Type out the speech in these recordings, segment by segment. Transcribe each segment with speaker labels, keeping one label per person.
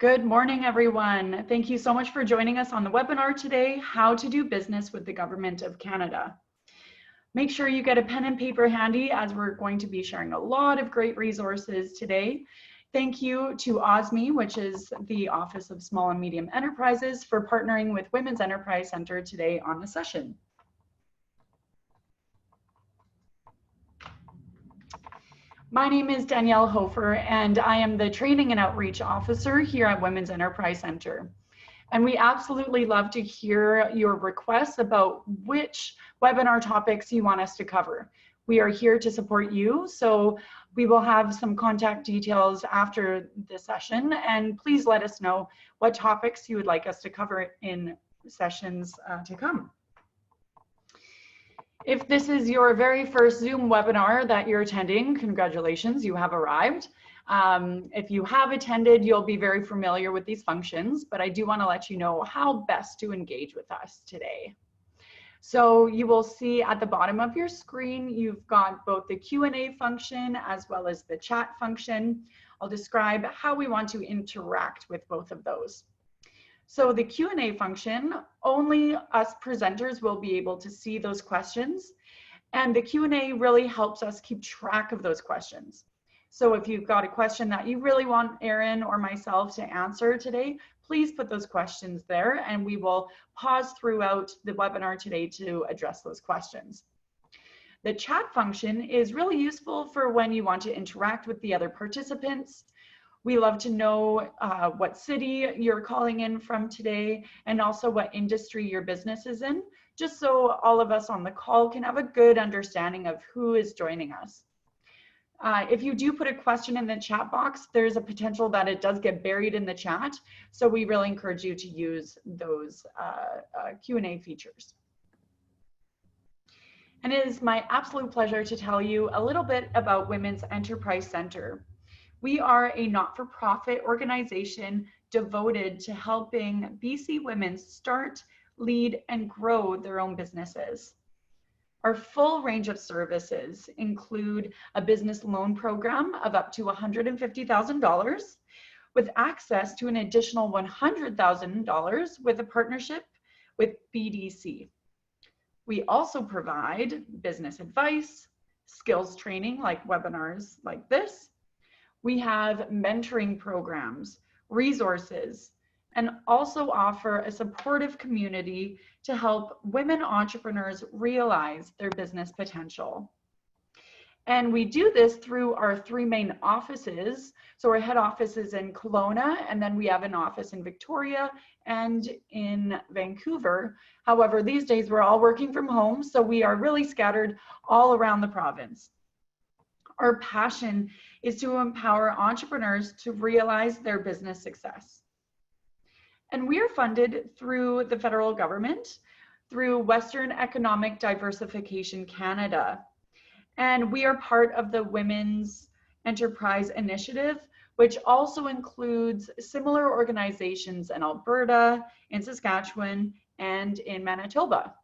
Speaker 1: Good morning, everyone. Thank you so much for joining us on the webinar today, How to Do Business with the Government of Canada. Make sure you get a pen and paper handy as we're going to be sharing a lot of great resources today. Thank you to OSME, which is the Office of Small and Medium Enterprises, for partnering with Women's Enterprise Center today on the session. My name is Danielle Hofer, and I am the Training and Outreach Officer here at Women's Enterprise Center. And we absolutely love to hear your requests about which webinar topics you want us to cover. We are here to support you, so we will have some contact details after the session, and please let us know what topics you would like us to cover in sessions to come. If this is your very first Zoom webinar that you're attending, congratulations, you have arrived. If you have attended, you'll be very familiar with these functions, but I do want to let you know how best to engage with us today. So you will see at the bottom of your screen, you've got both the Q&A function as well as the chat function. I'll describe how we want to interact with both of those. So the Q&A function, only us presenters will be able to see those questions. And the Q&A really helps us keep track of those questions. So if you've got a question that you really want Erin or myself to answer today, please put those questions there and we will pause throughout the webinar today to address those questions. The chat function is really useful for when you want to interact with the other participants. We love to know what city you're calling in from today and also what industry your business is in, just so all of us on the call can have a good understanding of who is joining us. If you do put a question in the chat box, there's a potential that it does get buried in the chat, so we really encourage you to use those Q&A features. And it is my absolute pleasure to tell you a little bit about Women's Enterprise Center. We are a not-for-profit organization devoted to helping BC women start, lead, and grow their own businesses. Our full range of services include a business loan program of up to $150,000 with access to an additional $100,000 with a partnership with BDC. We also provide business advice, skills training like webinars like this. We have mentoring programs, resources, and also offer a supportive community to help women entrepreneurs realize their business potential. And we do this through our three main offices. So our head office is in Kelowna, and then we have an office in Victoria and in Vancouver. However, these days we're all working from home, so we are really scattered all around the province. Our passion is to empower entrepreneurs to realize their business success. And we are funded through the federal government, through Western Economic Diversification Canada. And we are part of the Women's Enterprise Initiative, which also includes similar organizations in Alberta, in Saskatchewan, and in Manitoba.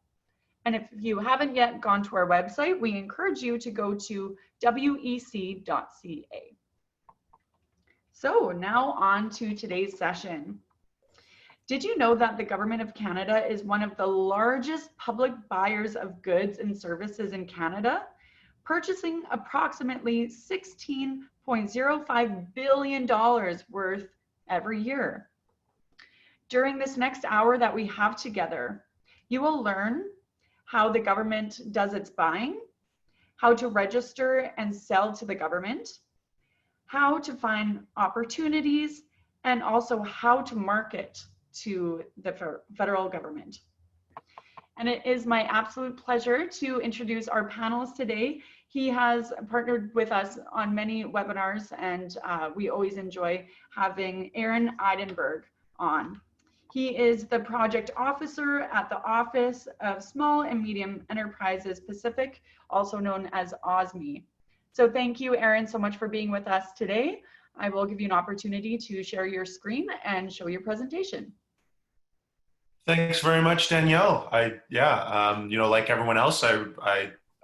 Speaker 1: And if you haven't yet gone to our website, we encourage you to go to wec.ca. So now on to today's session. Did you know that the Government of Canada is one of the largest public buyers of goods and services in Canada, purchasing approximately $16.05 billion worth every year? During this next hour that we have together, you will learn how the government does its buying, how to register and sell to the government, how to find opportunities, and also how to market to the federal government. And it is my absolute pleasure to introduce our panelist today. He has partnered with us on many webinars, and we always enjoy having Aaron Eidenberg on. He is the project officer at the Office of Small and Medium Enterprises Pacific, also known as OSME. So thank you, Aaron, so much for being with us today. I will give you an opportunity to share your screen and show your presentation.
Speaker 2: Thanks very much, Danielle. Like everyone else, I'm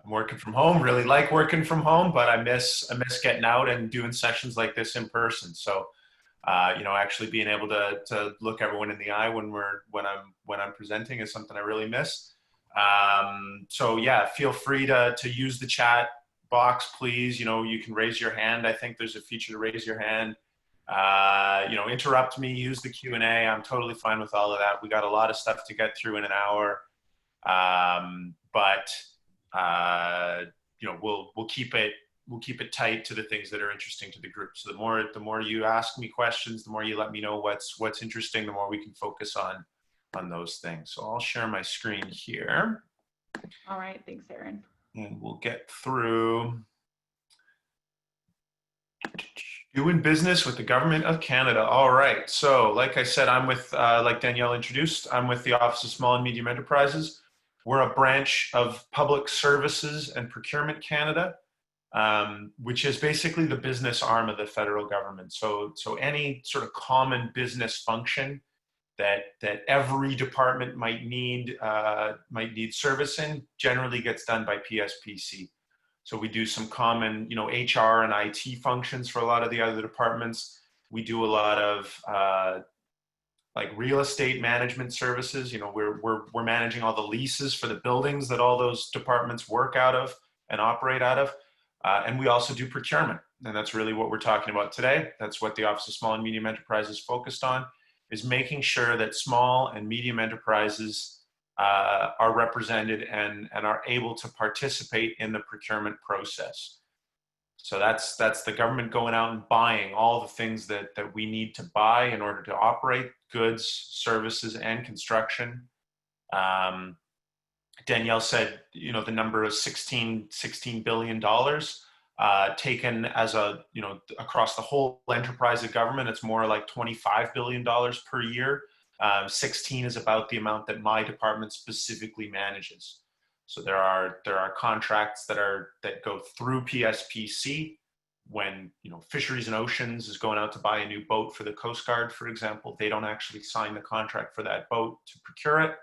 Speaker 2: working from home. Really like working from home, but I miss getting out and doing sessions like this in person. So Actually being able to look everyone in the eye when I'm presenting is something I really miss. So yeah, feel free to use the chat box, please. You can raise your hand. I think there's a feature to raise your hand. Interrupt me, use the Q&A. I'm totally fine with all of that. We got a lot of stuff to get through in an hour. But we'll keep it tight to the things that are interesting to the group. So the more you ask me questions, the more you let me know what's interesting, the more we can focus on those things. So I'll share my screen here.
Speaker 1: All right, thanks, Aaron.
Speaker 2: And we'll get through doing business with the Government of Canada. All right. So like I said, I'm with, like Danielle introduced, I'm with the Office of Small and Medium Enterprises. We're a branch of Public Services and Procurement Canada, which is basically the business arm of the federal government. So any sort of common business function that every department might need service in generally gets done by PSPC. So we do some common, HR and IT functions for a lot of the other departments. We do a lot of like real estate management services. We're managing all the leases for the buildings that all those departments work out of and operate out of. And we also do procurement. And that's really what we're talking about today. That's what the Office of Small and Medium Enterprises is focused on, is making sure that small and medium enterprises are represented and are able to participate in the procurement process. So that's the government going out and buying all the things that we need to buy in order to operate goods, services, and construction. Danielle said, the number of $16 billion taken as across the whole enterprise of government. It's more like $25 billion per year. 16 is about the amount that my department specifically manages. So there are contracts that go through PSPC when Fisheries and Oceans is going out to buy a new boat for the Coast Guard, for example. They don't actually sign the contract for that boat to procure it.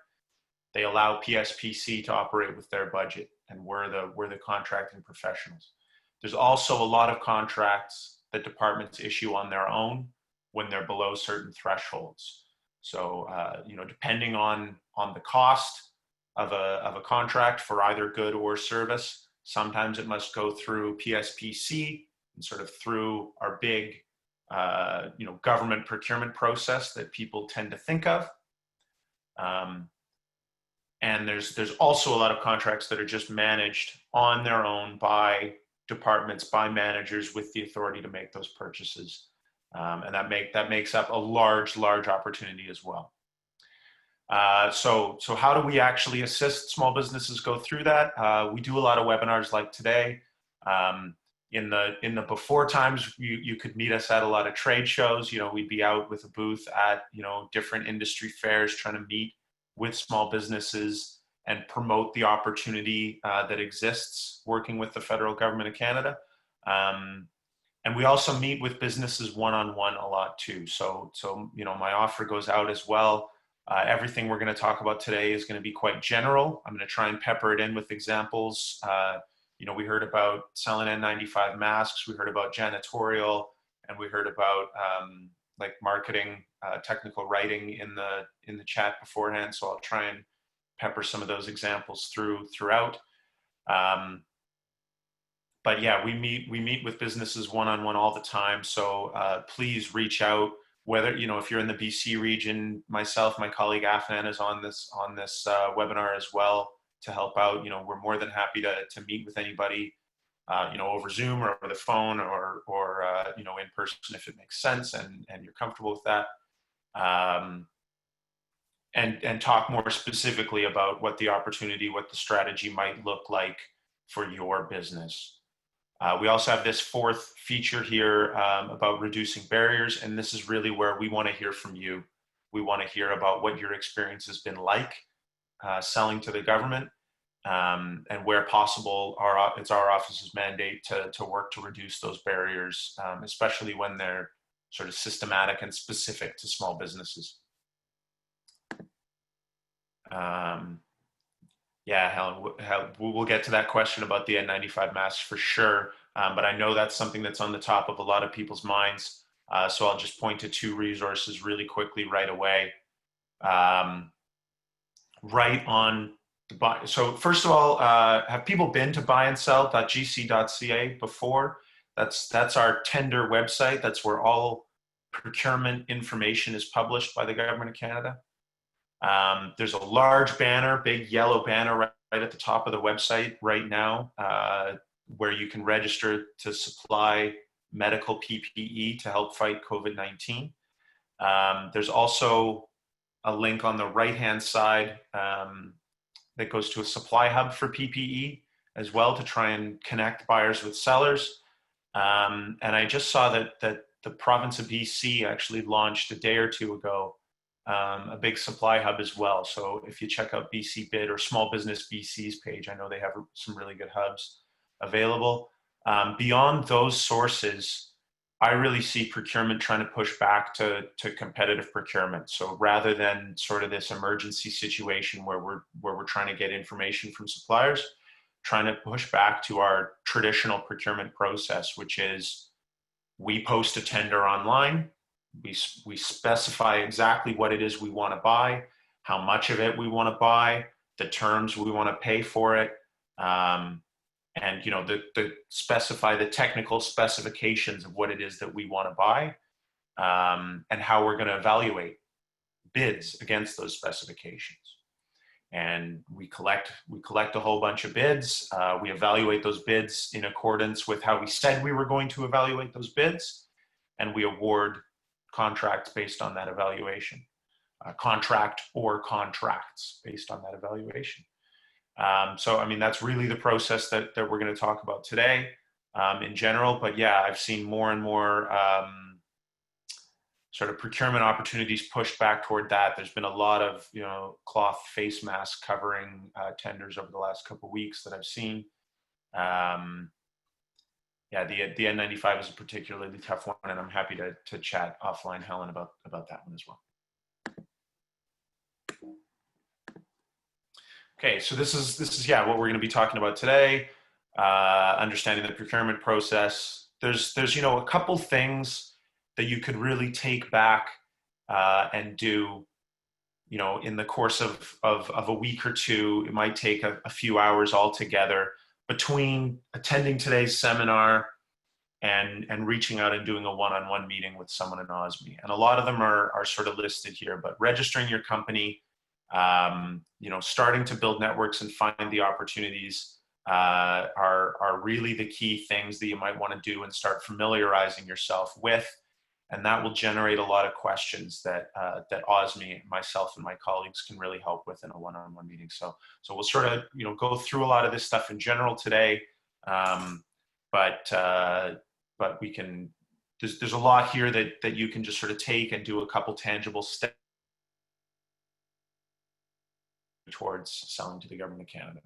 Speaker 2: They allow PSPC to operate with their budget, and we're the contracting professionals. There's also a lot of contracts that departments issue on their own when they're below certain thresholds. So, depending on the cost of a contract for either good or service, sometimes it must go through PSPC and sort of through our big, government procurement process that people tend to think of. And there's also a lot of contracts that are just managed on their own by departments, by managers with the authority to make those purchases. And that makes up a large opportunity as well. So how do we actually assist small businesses go through that? We do a lot of webinars like today. In the before times, you could meet us at a lot of trade shows. We'd be out with a booth at different industry fairs, trying to meet with small businesses and promote the opportunity that exists working with the federal government of Canada. And we also meet with businesses one-on-one a lot too. So my offer goes out as well. Everything we're going to talk about today is going to be quite general. I'm going to try and pepper it in with examples. We heard about selling N95 masks. We heard about janitorial, and we heard about like marketing, technical writing in the chat beforehand. So I'll try and pepper some of those examples throughout. But yeah, we meet with businesses one-on-one all the time. So please reach out. Whether if you're in the BC region, myself, my colleague Afnan is on this webinar as well to help out. We're more than happy to meet with anybody, over Zoom or over the phone or in person if it makes sense and you're comfortable with that. And talk more specifically about what the opportunity, what the strategy might look like for your business. We also have this fourth feature here about reducing barriers, and this is really where we want to hear from you. We want to hear about what your experience has been like selling to the government, and where possible, it's our office's mandate to work to reduce those barriers, especially when they're sort of systematic and specific to small businesses. Yeah, Helen, we'll get to that question about the N95 masks for sure. But I know that's something that's on the top of a lot of people's minds. So I'll just point to two resources really quickly right away. Um, right on the buy. So first of all, have people been to buyandsell.gc.ca before? That's our tender website. That's where all procurement information is published by the Government of Canada. There's a large banner, big yellow banner right at the top of the website right now, where you can register to supply medical PPE to help fight COVID-19. There's also a link on the right-hand side that goes to a supply hub for PPE as well to try and connect buyers with sellers. And I just saw that the province of BC actually launched a day or two ago a big supply hub as well. So if you check out BC Bid or Small Business BC's page, I know they have some really good hubs available. Beyond those sources, I really see procurement trying to push back to competitive procurement. So rather than sort of this emergency situation where we're trying to get information from suppliers, trying to push back to our traditional procurement process, which is we post a tender online, we specify exactly what it is we want to buy, how much of it we want to buy, the terms we want to pay for it, and the specify the technical specifications of what it is that we want to buy, and how we're going to evaluate bids against those specifications. And we collect a whole bunch of bids. We evaluate those bids in accordance with how we said we were going to evaluate those bids, and we award contracts based on that evaluation, contract or contracts based on that evaluation. So, I mean, that's really the process that we're going to talk about today in general. But yeah, I've seen more and more sort of procurement opportunities pushed back toward that. There's been a lot of, cloth face mask covering tenders over the last couple of weeks that I've seen. Yeah, the N95 is a particularly tough one, and I'm happy to chat offline, Helen, about that one as well. Okay, so this is yeah, what we're going to be talking about today. Understanding the procurement process. There's a couple things that you could really take back and do, in the course of a week or two. It might take a few hours altogether between attending today's seminar and reaching out and doing a one-on-one meeting with someone in OSME. And a lot of them are sort of listed here, but registering your company, starting to build networks and find the opportunities are really the key things that you might want to do and start familiarizing yourself with. And that will generate a lot of questions that OSME, myself, and my colleagues can really help with in a one-on-one meeting. So we'll sort of go through a lot of this stuff in general today, but we can. There's a lot here that you can just sort of take and do a couple tangible steps towards selling to the Government of Canada.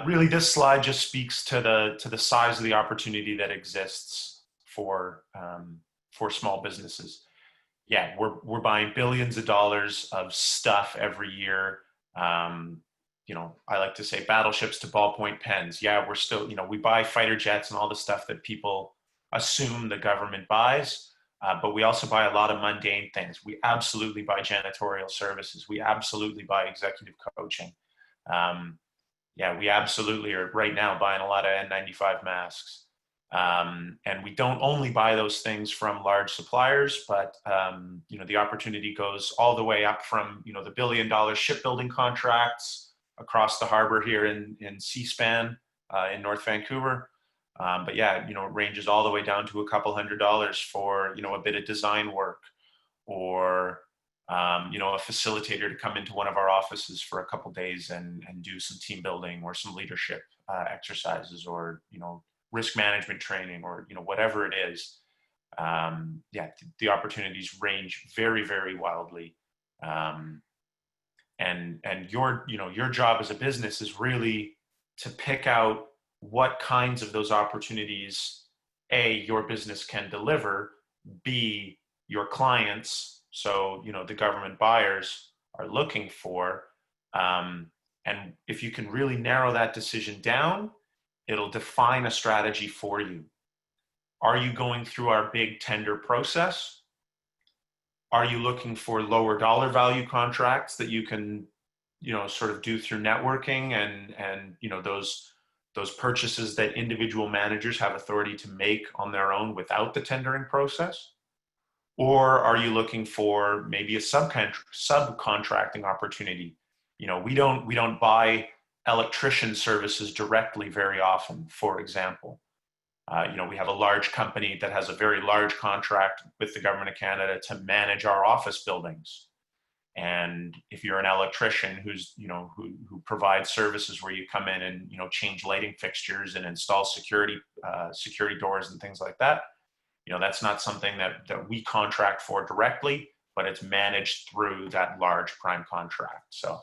Speaker 2: Really, this slide just speaks to the size of the opportunity that exists for small businesses. Yeah, we're buying billions of dollars of stuff every year. I like to say battleships to ballpoint pens. Yeah, we're still, we buy fighter jets and all the stuff that people assume the government buys, but we also buy a lot of mundane things. We absolutely buy janitorial services. We absolutely buy executive coaching. Yeah, we absolutely are right now buying a lot of N95 masks. And we don't only buy those things from large suppliers, but the opportunity goes all the way up from the $1 billion shipbuilding contracts across the harbor here in Seaspan in North Vancouver. But yeah, it ranges all the way down to a couple $100 for a bit of design work, or a facilitator to come into one of our offices for a couple days and do some team building or some leadership exercises, or risk management training, or whatever it is. Yeah, the opportunities range very, very wildly, and your job as a business is really to pick out what kinds of those opportunities your business can deliver, your clients, so the government buyers are looking for, and if you can really narrow that decision down, it'll define a strategy for you. Are you going through our big tender process? Are you looking for lower dollar value contracts that you can, sort of do through networking and those purchases that individual managers have authority to make on their own without the tendering process? Or are you looking for maybe a subcontracting opportunity? We don't buy electrician services directly very often, for example. We have a large company that has a very large contract with the government of Canada to manage our office buildings. And if you're an electrician who provides services where you come in and change lighting fixtures and install security doors and those like that, that's not something that we contract for directly, but it's managed through that large prime contract. So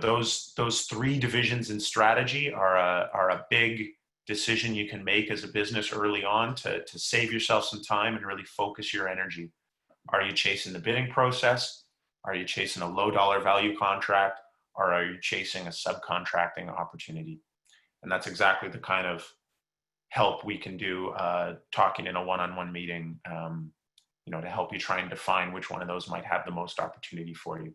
Speaker 2: those three divisions in strategy are a big decision you can make as a business early on to save yourself some time and really focus your energy. Are you chasing the bidding process? Are you chasing a low dollar value contract? Or are you chasing a subcontracting opportunity? And that's exactly the kind of help we can do talking in a one-on-one meeting, to help you try and define which one of those might have the most opportunity for you.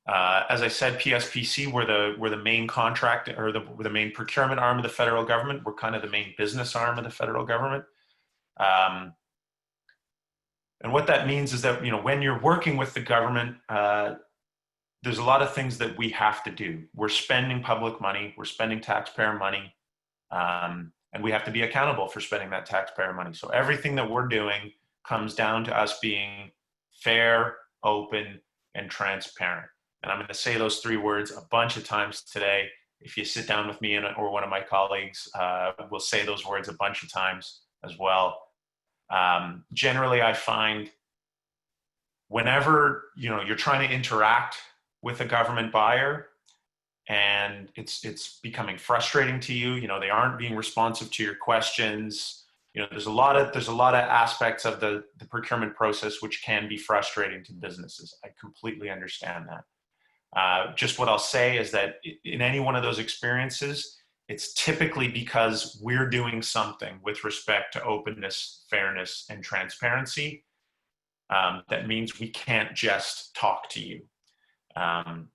Speaker 2: As I said, PSPC, we're the main contract, or we're the main procurement arm of the federal government. We're kind of the main business arm of the federal government. And what that means is that, when you're working with the government, there's a lot of things that we have to do. We're spending public money, we're spending taxpayer money, and we have to be accountable for spending that taxpayer money. So everything that we're doing comes down to us being fair, open, and transparent. And I'm going to say those three words a bunch of times today. If you sit down with me or one of my colleagues, we'll say those words a bunch of times as well. Generally, I find whenever you're trying to interact with a government buyer and it's becoming frustrating to you, they aren't being responsive to your questions. There's a lot of aspects of the procurement process which can be frustrating to businesses. I completely understand that. Just what I'll say is that in any one of those experiences, it's typically because we're doing something with respect to openness, fairness, and transparency. That means we can't just talk to you. And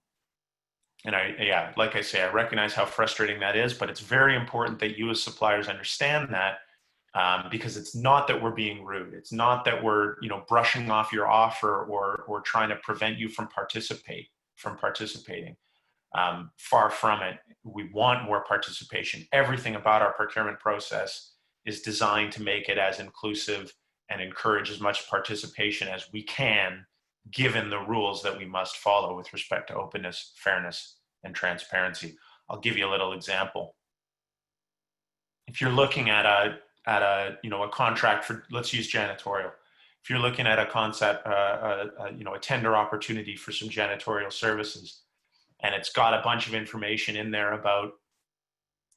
Speaker 2: like I say, I recognize how frustrating that is, but it's very important that you as suppliers understand that, because it's not that we're being rude. It's not that we're, brushing off your offer or trying to prevent you from participating. Far from it. We want more participation. Everything about our procurement process is designed to make it as inclusive and encourage as much participation as we can, given the rules that we must follow with respect to openness, fairness, and transparency. I'll give you a little example. If you're looking at a contract for, let's use janitorial. If you're looking at a concept, a tender opportunity for some janitorial services, and it's got a bunch of information in there about,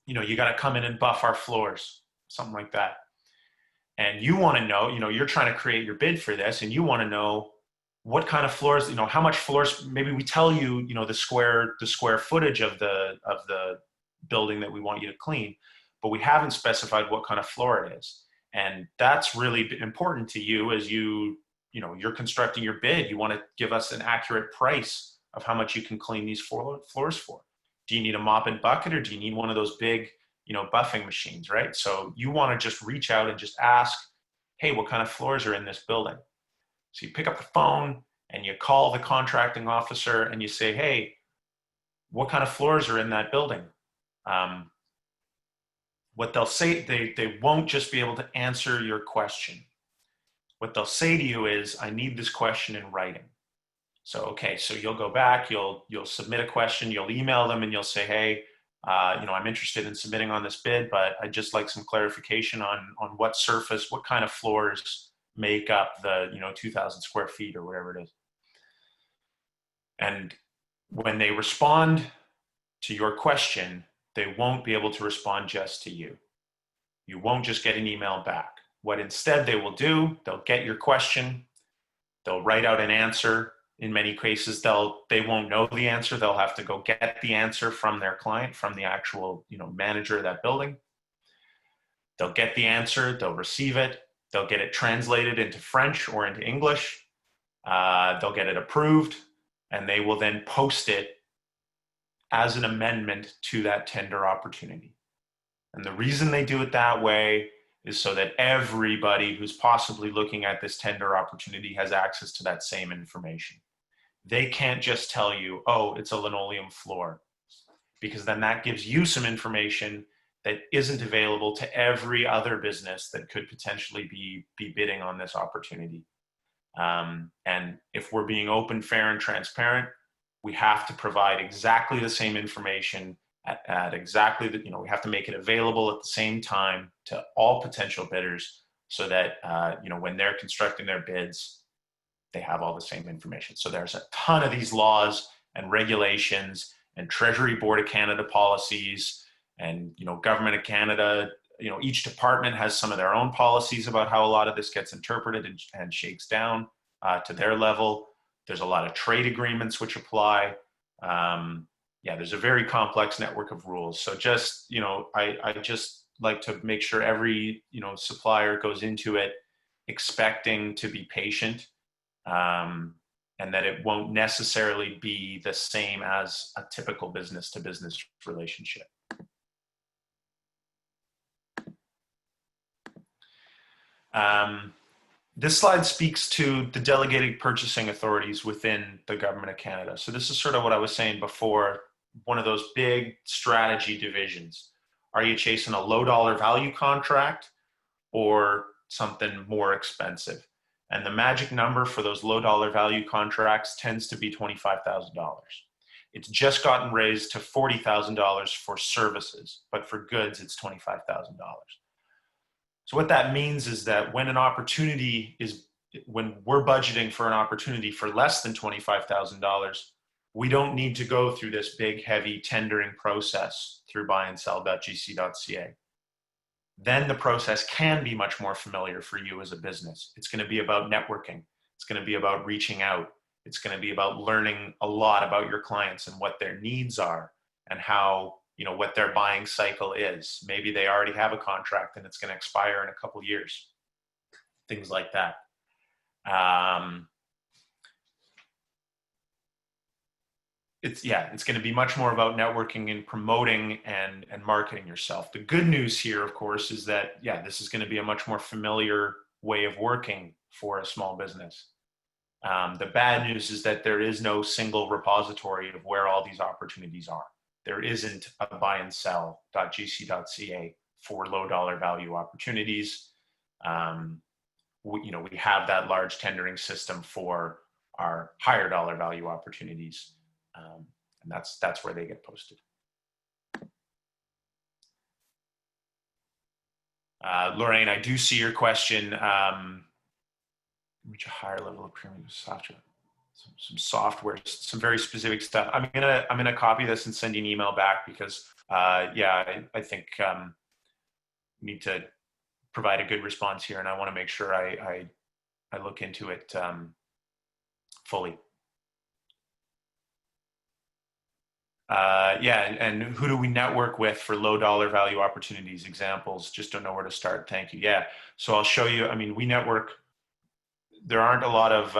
Speaker 2: you got to come in and buff our floors, something like that. And you want to know, you're trying to create your bid for this, and you want to know what kind of floors, how much floors. Maybe we tell you, the square footage of the building that we want you to clean, but we haven't specified what kind of floor it is. And that's really important to you as you're constructing your bid. You want to give us an accurate price of how much you can clean these floors for. Do you need a mop and bucket, or do you need one of those big, buffing machines, right? So you want to just reach out and just ask, hey, what kind of floors are in this building? So you pick up the phone and you call the contracting officer and you say, hey, what kind of floors are in that building? What they'll say, they won't just be able to answer your question. What they'll say to you is, I need this question in writing. So you'll go back, you'll submit a question, you'll email them, and you'll say, hey, I'm interested in submitting on this bid, but I'd just like some clarification on what surface, what kind of floors make up the 2,000 square feet or whatever it is. And when they respond to your question, they won't be able to respond just to you. You won't just get an email back. What instead they will do, they'll get your question, they'll write out an answer. In many cases, they won't know the answer. They'll have to go get the answer from their client, from the actual manager of that building. They'll get the answer, they'll receive it, they'll get it translated into French or into English, they'll get it approved, and they will then post it as an amendment to that tender opportunity. And the reason they do it that way is so that everybody who's possibly looking at this tender opportunity has access to that same information. They can't just tell you, oh, it's a linoleum floor, because then that gives you some information that isn't available to every other business that could potentially be bidding on this opportunity. And if we're being open, fair, and transparent, we have to provide exactly the same information at exactly the, we have to make it available at the same time to all potential bidders so that, when they're constructing their bids, they have all the same information. So there's a ton of these laws and regulations and Treasury Board of Canada policies and, Government of Canada, each department has some of their own policies about how a lot of this gets interpreted and shakes down to their level. There's a lot of trade agreements which apply. There's a very complex network of rules. So just, I just like to make sure every, supplier goes into it expecting to be patient, and that it won't necessarily be the same as a typical business to business relationship. This slide speaks to the delegated purchasing authorities within the Government of Canada. So this is sort of what I was saying before, one of those big strategy divisions. Are you chasing a low dollar value contract or something more expensive? And the magic number for those low dollar value contracts tends to be $25,000. It's just gotten raised to $40,000 for services, but for goods, it's $25,000. So what that means is that when we're budgeting for an opportunity for less than $25,000, we don't need to go through this big, heavy tendering process through buyandsell.gc.ca. Then the process can be much more familiar for you as a business. It's going to be about networking. It's going to be about reaching out. It's going to be about learning a lot about your clients and what their needs are and how, what their buying cycle is. Maybe they already have a contract and it's going to expire in a couple of years. Things like that. It's going to be much more about networking and promoting and marketing yourself. The good news here, of course, is that, this is going to be a much more familiar way of working for a small business. The bad news is that there is no single repository of where all these opportunities are. There isn't a buyandsell.gc.ca for low dollar value opportunities. We have that large tendering system for our higher dollar value opportunities. And that's where they get posted. Lorraine, I do see your question. Reach a higher level of premium software. Some software, some very specific stuff. I'm gonna copy this and send you an email back because I think we need to provide a good response here, and I want to make sure I look into it fully. And who do we network with for low dollar value opportunities? Examples, just don't know where to start. Thank you. Yeah, so I'll show you. We network. There aren't a lot of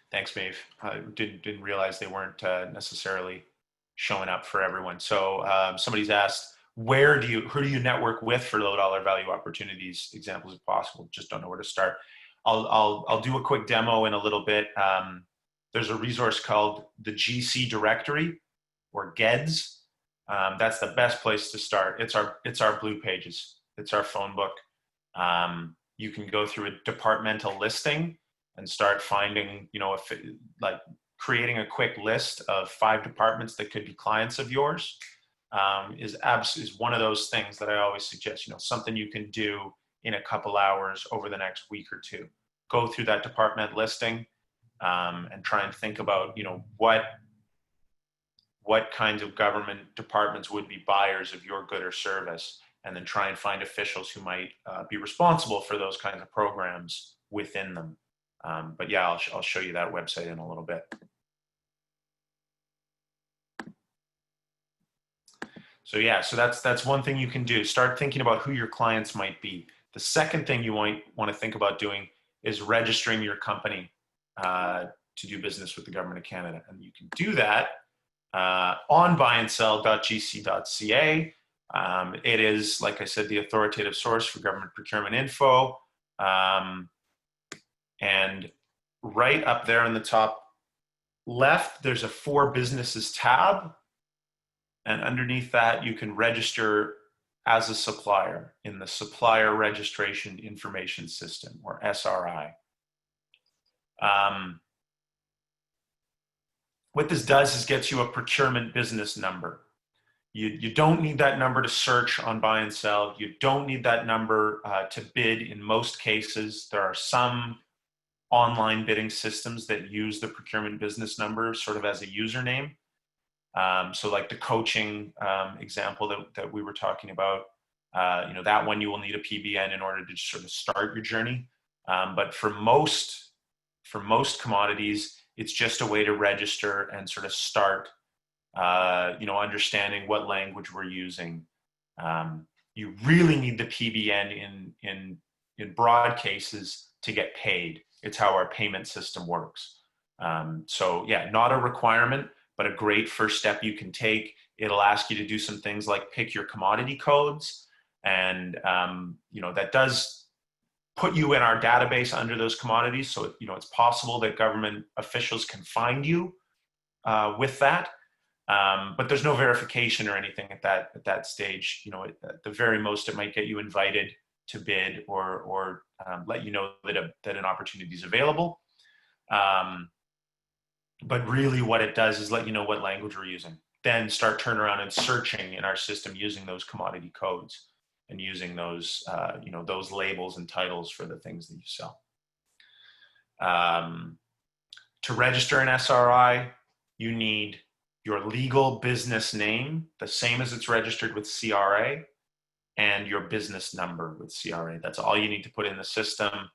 Speaker 2: thanks, Maeve. I didn't realize they weren't necessarily showing up for everyone. So somebody's asked, who do you network with for low dollar value opportunities? Examples if possible. Just don't know where to start. I'll do a quick demo in a little bit. There's a resource called the GC Directory or GEDS. That's the best place to start. It's our blue pages. It's our phone book. You can go through a departmental listing and start finding, creating a quick list of 5 departments that could be clients of yours is one of those things that I always suggest, something you can do in a couple hours over the next week or two. Go through that department listing and try and think about, what kinds of government departments would be buyers of your good or service, and then try and find officials who might be responsible for those kinds of programs within them. But I'll show you that website in a little bit. So yeah, so that's one thing you can do. Start thinking about who your clients might be. The second thing you might want to think about doing is registering your company to do business with the government of Canada, and you can do that on buyandsell.gc.ca. It is, like I said, the authoritative source for government procurement info. And right up there in the top left, there's a For Businesses tab. And underneath that, you can register as a supplier in the Supplier Registration Information System, or SRI. What this does is gets you a procurement business number. You don't need that number to search on buy and sell. You don't need that number to bid in most cases. There are some online bidding systems that use the procurement business number sort of as a username. So like the coaching example that we were talking about, that one you will need a PBN in order to sort of start your journey. But for most commodities, it's just a way to register and sort of start, understanding what language we're using. You really need the PBN in broad cases to get paid. It's how our payment system works. So yeah, not a requirement, but a great first step you can take. It'll ask you to do some things like pick your commodity codes, and that does put you in our database under those commodities. So it's possible that government officials can find you with that, but there's no verification or anything at that stage. At the very most, it might get you invited to bid or let you know that an opportunity is available. But really what it does is let you know what language we're using. Then start turning around and searching in our system using those commodity codes and using those, those labels and titles for the things that you sell. To register an SRI, you need your legal business name, the same as it's registered with CRA, and your business number with CRA. That's all you need to put in the system.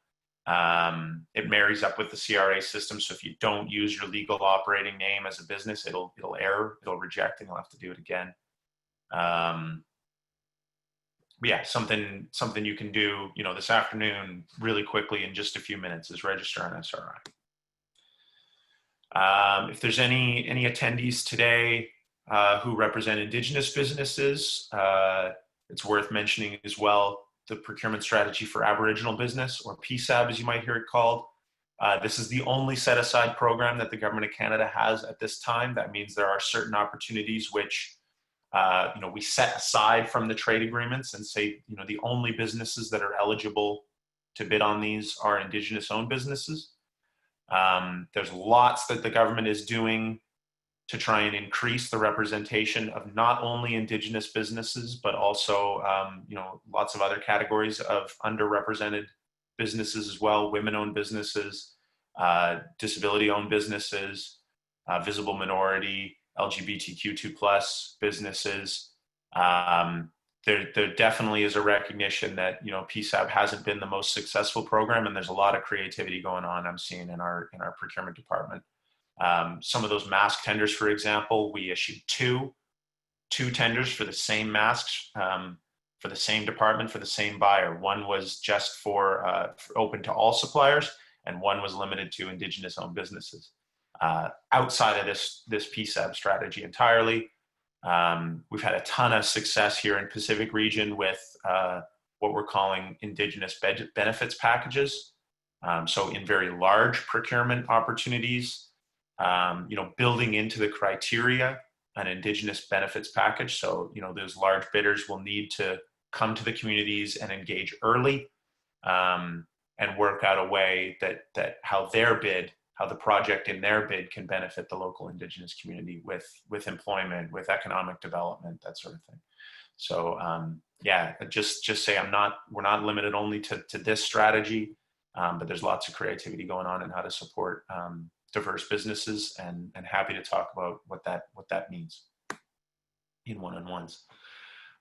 Speaker 2: It marries up with the CRA system, so if you don't use your legal operating name as a business, it'll error, it'll reject, and you'll have to do it again. But yeah, something you can do, this afternoon really quickly in just a few minutes is register an SRI. If there's any attendees today who represent Indigenous businesses, it's worth mentioning as well the procurement strategy for Aboriginal business, or PSAB as you might hear it called. This is the only set-aside program that the Government of Canada has at this time. That means there are certain opportunities which we set aside from the trade agreements and say, the only businesses that are eligible to bid on these are Indigenous owned businesses. There's lots that the government is doing to try and increase the representation of not only Indigenous businesses, but also, lots of other categories of underrepresented businesses as well, women-owned businesses, disability-owned businesses, visible minority, LGBTQ2+ businesses. There definitely is a recognition that PSAB hasn't been the most successful program, and there's a lot of creativity going on. I'm seeing in our procurement department. Some of those mask tenders, for example, we issued two tenders for the same masks for the same department for the same buyer. One was just for open to all suppliers, and one was limited to Indigenous-owned businesses. Outside of this PSAB strategy entirely, we've had a ton of success here in Pacific region with what we're calling Indigenous benefits packages. So in very large procurement opportunities, building into the criteria an Indigenous benefits package. So, those large bidders will need to come to the communities and engage early and work out a way that how the project in their bid can benefit the local Indigenous community with employment, with economic development, that sort of thing. So just say we're not limited only to this strategy, but there's lots of creativity going on in how to support diverse businesses, and happy to talk about what that means in one-on-ones.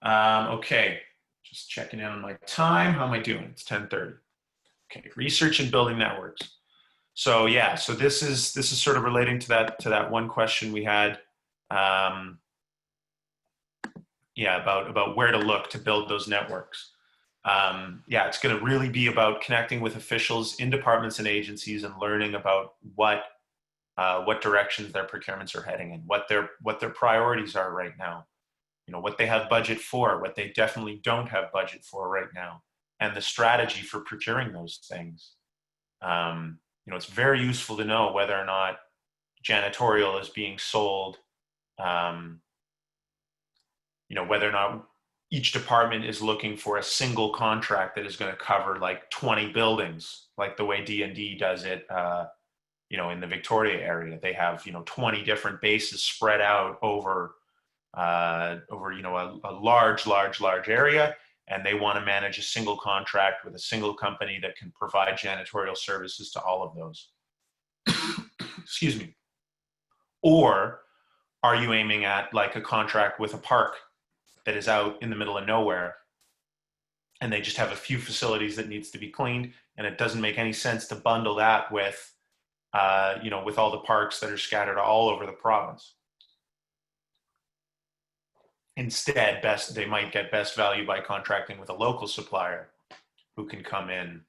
Speaker 2: Okay, just checking in on my time. How am I doing? It's 10:30. Okay, research and building networks. So this is sort of relating to that one question we had. yeah, about where to look to build those networks. Yeah, it's going to really be about connecting with officials in departments and agencies and learning about what directions their procurements are heading in, what their priorities are right now, you know, what they have budget for, what they definitely don't have budget for right now, and the strategy for procuring those things. You know, it's very useful to know whether or not janitorial is being sold. Um, you know, whether or not each department is looking for a single contract that is going to cover like 20 buildings, like the way D&D does it. You know, in the Victoria area, they have, you know, 20 different bases spread out over you know, a large area, and they want to manage a single contract with a single company that can provide janitorial services to all of those. Excuse me. Or are you aiming at like a contract with a park that is out in the middle of nowhere and they just have a few facilities that needs to be cleaned, and it doesn't make any sense to bundle that with you know, with all the parks that are scattered all over the province? Instead, they might get best value by contracting with a local supplier who can come in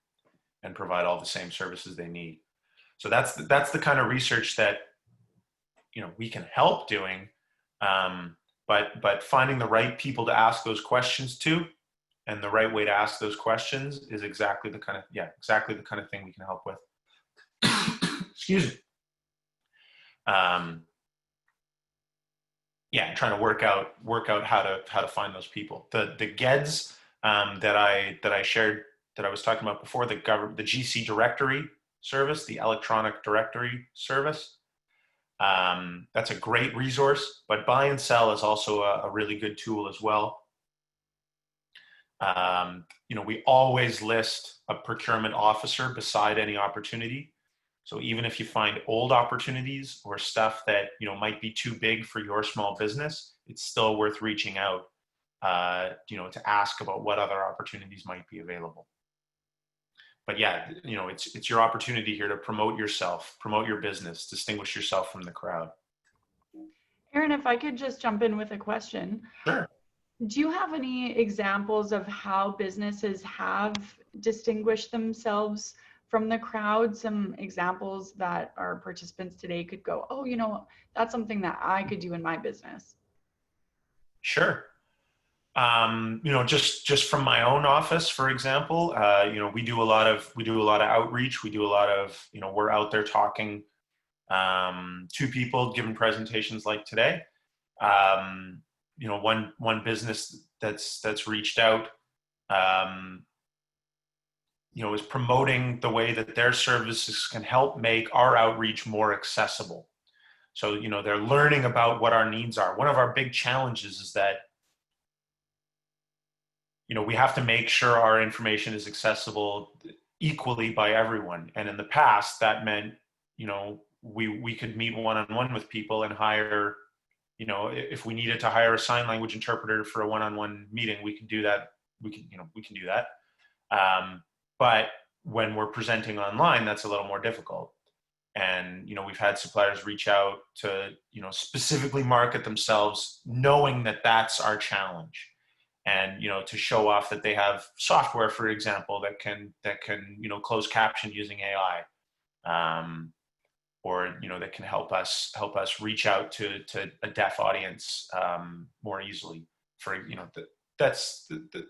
Speaker 2: and provide all the same services they need. So that's the kind of research that, you know, we can help doing, but finding the right people to ask those questions to, and the right way to ask those questions is exactly the kind of thing we can help with. Excuse me. Yeah, trying to work out how to find those people. The GEDs that I shared, that I was talking about before, the GC directory service, the electronic directory service. That's a great resource, but buy and sell is also a really good tool as well. You know, we always list a procurement officer beside any opportunity. So even if you find old opportunities or stuff that, you know, might be too big for your small business, it's still worth reaching out, you know, to ask about what other opportunities might be available. But yeah, you know, it's your opportunity here to promote yourself, promote your business, distinguish yourself from the crowd.
Speaker 1: Aaron, if I could just jump in with a question.
Speaker 2: Sure.
Speaker 1: Do you have any examples of how businesses have distinguished themselves from the crowd? Some examples that our participants today could go, oh, you know, that's something that I could do in my business.
Speaker 2: Sure. You know, just from my own office, for example, you know, we do a lot of outreach. We do a lot of, you know, we're out there talking to people, giving presentations like today. You know, one business that's reached out, you know, is promoting the way that their services can help make our outreach more accessible. So, you know, they're learning about what our needs are. One of our big challenges is that, you know, we have to make sure our information is accessible equally by everyone. And in the past, that meant, you know, we could meet one-on-one with people and hire, you know, if we needed to hire a sign language interpreter for a one-on-one meeting, we can do that. We can do that. But when we're presenting online, that's a little more difficult. And, you know, we've had suppliers reach out to, you know, specifically market themselves, knowing that that's our challenge. And, you know, to show off that they have software, for example, that can, you know, close caption using AI. Or, you know, that can help us reach out to a deaf audience more easily. For, you know, that's the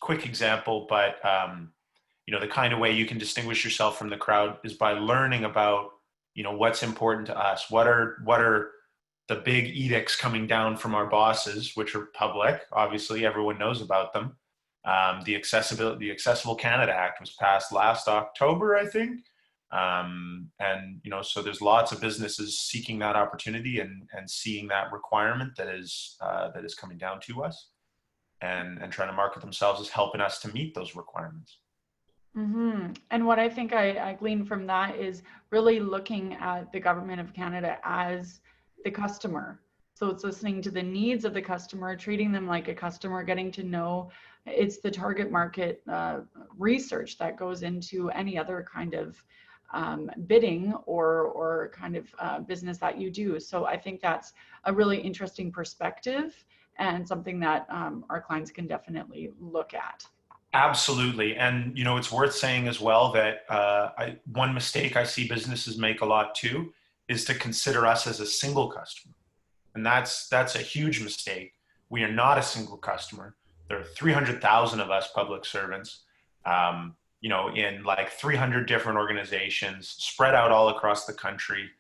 Speaker 2: quick example, but you know, the kind of way you can distinguish yourself from the crowd is by learning about, you know, what's important to us. What are the big edicts coming down from our bosses, which are public? Obviously, everyone knows about them. The Accessible Canada Act was passed last October, I think. And, you know, so there's lots of businesses seeking that opportunity and seeing that requirement that is coming down to us, and trying to market themselves as helping us to meet those requirements.
Speaker 1: Mm-hmm. And what I think I gleaned from that is really looking at the government of Canada as the customer. So it's listening to the needs of the customer, treating them like a customer, getting to know. It's the target market research that goes into any other kind of bidding or kind of business that you do. So I think that's a really interesting perspective. and something that our clients can definitely look at.
Speaker 2: Absolutely. And, it's worth saying as well that one mistake I see businesses make a lot too is to consider us as a single customer. And that's a huge mistake. We are not a single customer. There are 300,000 of us public servants, in like 300 different organizations spread out all across the country.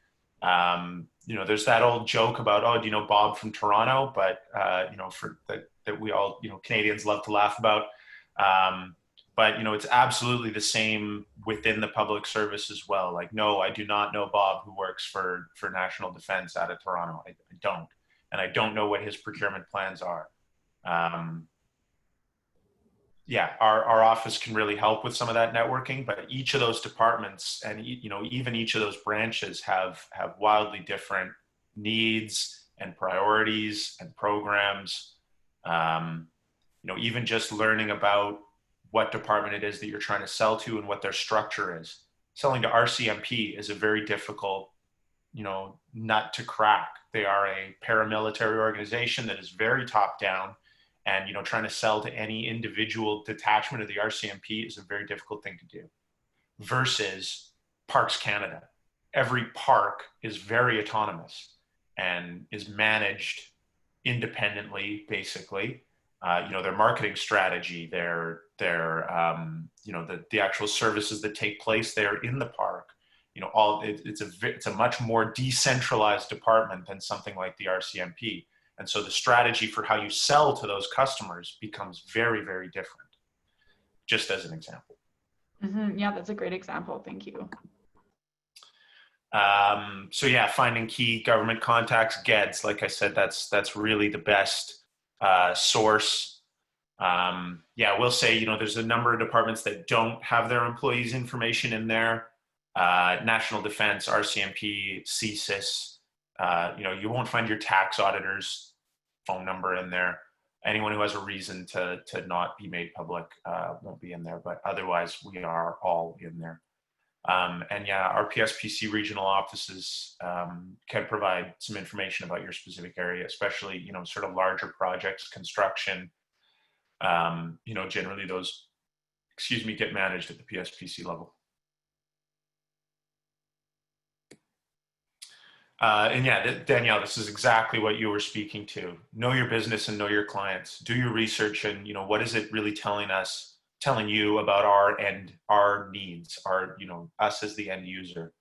Speaker 2: There's that old joke about, oh, do you know Bob from Toronto? But, for that we all, Canadians love to laugh about. But it's absolutely the same within the public service as well. Like, no, I do not know Bob who works for National Defense out of Toronto. I don't, and I don't know what his procurement plans are. Our office can really help with some of that networking, but each of those departments and even each of those branches have wildly different needs and priorities and programs. Even just learning about what department it is that you're trying to sell to and what their structure is. Selling to RCMP is a very difficult, nut to crack. They are a paramilitary organization that is very top down, and trying to sell to any individual detachment of the RCMP is a very difficult thing to do. Versus Parks Canada. Every park is very autonomous and is managed independently, basically. Their marketing strategy, the actual services that take place there in the park, it's a much more decentralized department than something like the RCMP. And so the strategy for how you sell to those customers becomes very, very different, just as an example.
Speaker 1: Mm-hmm. Yeah, that's a great example. Thank you.
Speaker 2: Finding key government contacts, GEDs, like I said, that's really the best source. We'll say, there's a number of departments that don't have their employees' information in there. National Defense, RCMP, CSIS. You won't find your tax auditor's phone number in there. Anyone who has a reason to not be made public won't be in there, but otherwise we are all in there. Our PSPC regional offices can provide some information about your specific area, especially, sort of larger projects, construction. Generally those, get managed at the PSPC level. Danielle, this is exactly what you were speaking to. Know your business and know your clients. Do your research and, what is it really telling you about our needs, us as the end user.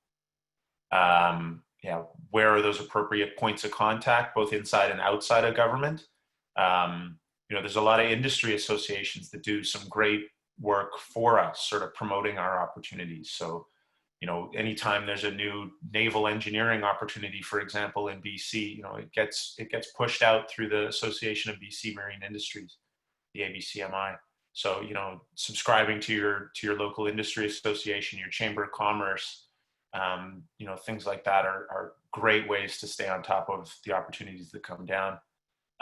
Speaker 2: Where are those appropriate points of contact, both inside and outside of government? There's a lot of industry associations that do some great work for us, sort of promoting our opportunities. So, anytime there's a new naval engineering opportunity, for example, in BC, it gets pushed out through the Association of BC Marine Industries, the ABCMI. So, subscribing to your local industry association, your chamber of commerce, things like that are great ways to stay on top of the opportunities that come down.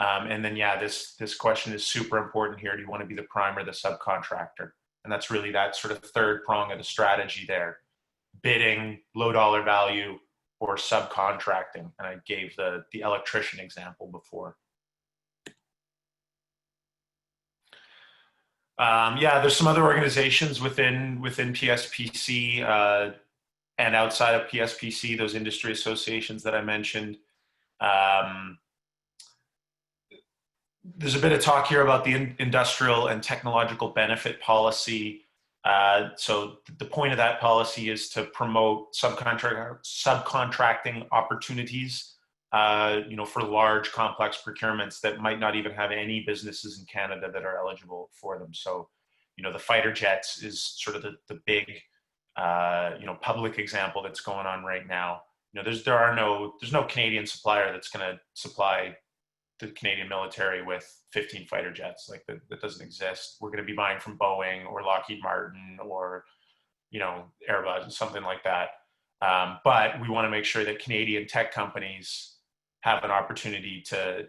Speaker 2: This question is super important here. Do you want to be the prime or the subcontractor? And that's really that sort of third prong of the strategy there. Bidding, low dollar value, or subcontracting. And I gave the electrician example before. There's some other organizations within PSPC and outside of PSPC, those industry associations that I mentioned. There's a bit of talk here about the industrial and technological benefit policy. So the point of that policy is to promote subcontracting opportunities, for large complex procurements that might not even have any businesses in Canada that are eligible for them. So, the fighter jets is sort of the big, public example that's going on right now. There's no Canadian supplier that's going to supply the Canadian military with 15 fighter jets. Like that doesn't exist. We're going to be buying from Boeing or Lockheed Martin or, Airbus, something like that. But we want to make sure that Canadian tech companies have an opportunity to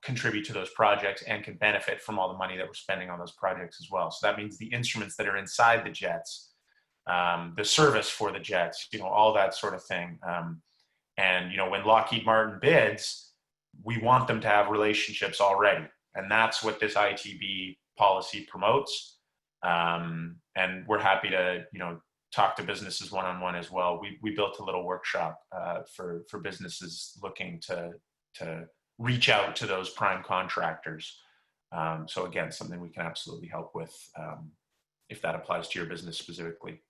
Speaker 2: contribute to those projects and can benefit from all the money that we're spending on those projects as well. So that means the instruments that are inside the jets, the service for the jets, all that sort of thing. When Lockheed Martin bids, we want them to have relationships already. And that's what this ITB policy promotes. And we're happy to, talk to businesses one-on-one as well. We built a little workshop for businesses looking to reach out to those prime contractors. So again, something we can absolutely help with if that applies to your business specifically.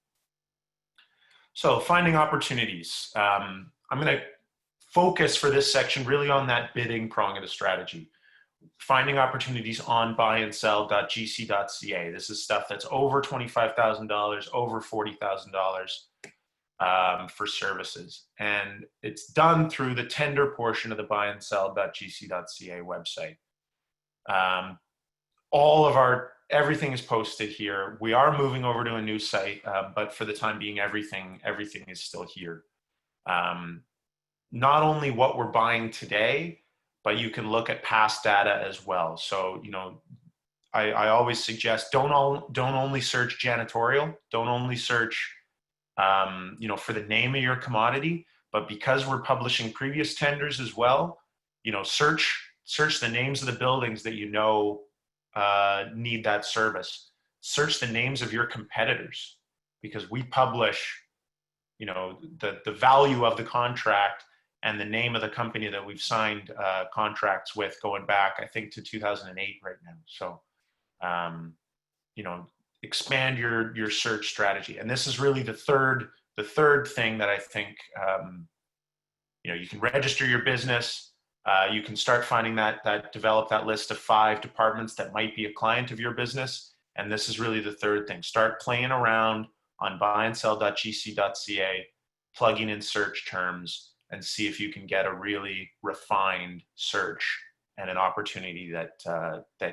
Speaker 2: So finding opportunities. I'm going to focus for this section really on that bidding prong of the strategy. Finding opportunities on buyandSell.gc.ca. This is stuff that's over $25,000, over $40,000 for services. And it's done through the tender portion of the buyandSell.gc.ca website. Everything is posted here. We are moving over to a new site, but for the time being, everything is still here. Not only what we're buying today, but you can look at past data as well. So, I always suggest don't only search janitorial, don't only search, for the name of your commodity, but because we're publishing previous tenders as well, search the names of the buildings that need that service. Search the names of your competitors, because we publish, the value of the contract and the name of the company that we've signed contracts with going back, I think, to 2008 right now. So, expand your search strategy. And this is really the third thing that I think, you can register your business. You can start finding develop that list of 5 departments that might be a client of your business. And this is really the third thing. Start playing around on buyandSell.gc.ca, plugging in search terms, and see if you can get a really refined search and an opportunity that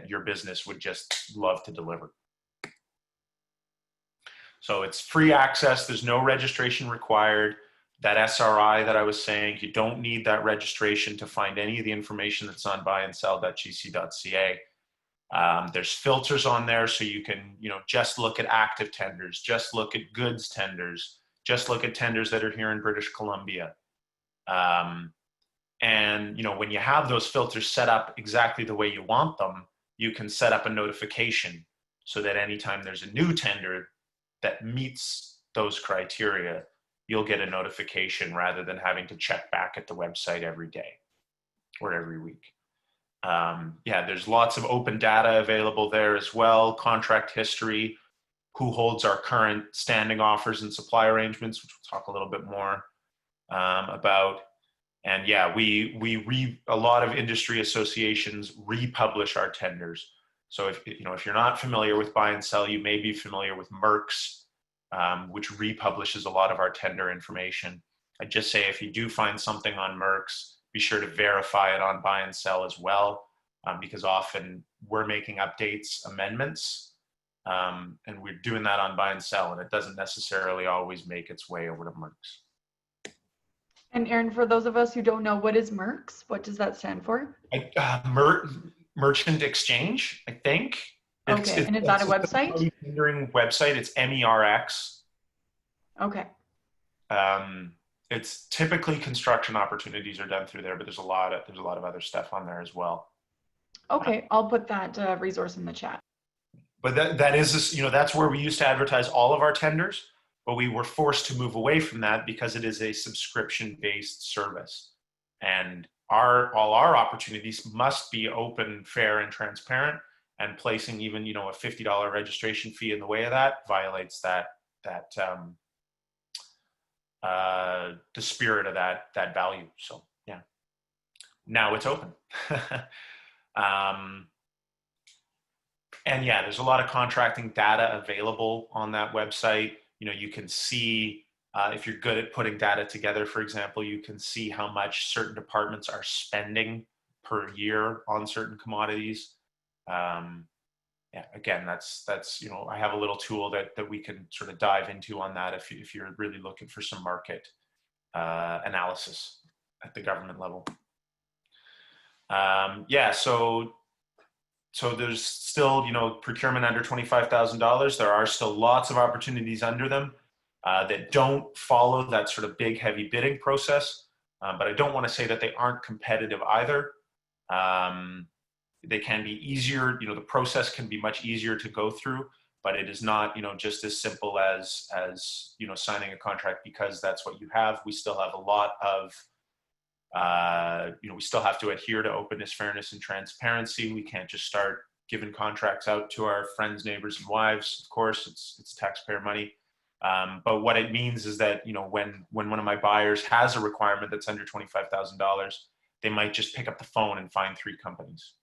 Speaker 2: your business would just love to deliver. So it's free access. There's no registration required. That SRI that I was saying, you don't need that registration to find any of the information that's on buyandSell.gc.ca. There's filters on there, so you can, just look at active tenders, just look at goods tenders, just look at tenders that are here in British Columbia. And, when you have those filters set up exactly the way you want them, you can set up a notification so that anytime there's a new tender that meets those criteria, you'll get a notification rather than having to check back at the website every day or every week. There's lots of open data available there as well. Contract history, who holds our current standing offers and supply arrangements, which we'll talk a little bit more about. And a lot of industry associations republish our tenders. So if you're not familiar with Buy and Sell, you may be familiar with Merck's, which republishes a lot of our tender information. I just say, if you do find something on Merck's, be sure to verify it on Buy and Sell as well, because often we're making updates, amendments, and we're doing that on Buy and Sell, and it doesn't necessarily always make its way over to Merck's.
Speaker 1: And Aaron, for those of us who don't know, what is Merck's? What does that stand for?
Speaker 2: Merchant Exchange, I think.
Speaker 1: Okay, and is that a website?
Speaker 2: Tendering website. It's MERX.
Speaker 1: Okay.
Speaker 2: It's typically construction opportunities are done through there, but there's a lot of other stuff on there as well.
Speaker 1: Okay, I'll put that resource in the chat.
Speaker 2: But that is, that's where we used to advertise all of our tenders, but we were forced to move away from that because it is a subscription-based service, and all our opportunities must be open, fair, and transparent. And placing even, a $50 registration fee in the way of that violates the spirit of that value. So now it's open. And there's a lot of contracting data available on that website. You can see, if you're good at putting data together, for example, you can see how much certain departments are spending per year on certain commodities. Again, that's I have a little tool that we can sort of dive into on that if you're really looking for some market analysis at the government level. So there's still, procurement under $25,000. There are still lots of opportunities under them that don't follow that sort of big, heavy bidding process. But I don't want to say that they aren't competitive either. They can be easier, the process can be much easier to go through, but it is not, just as simple as signing a contract because that's what you have. We still have a lot of, we still have to adhere to openness, fairness, and transparency. We can't just start giving contracts out to our friends, neighbors, and wives. Of course, it's taxpayer money. But what it means is that, when one of my buyers has a requirement that's under $25,000, they might just pick up the phone and find 3 companies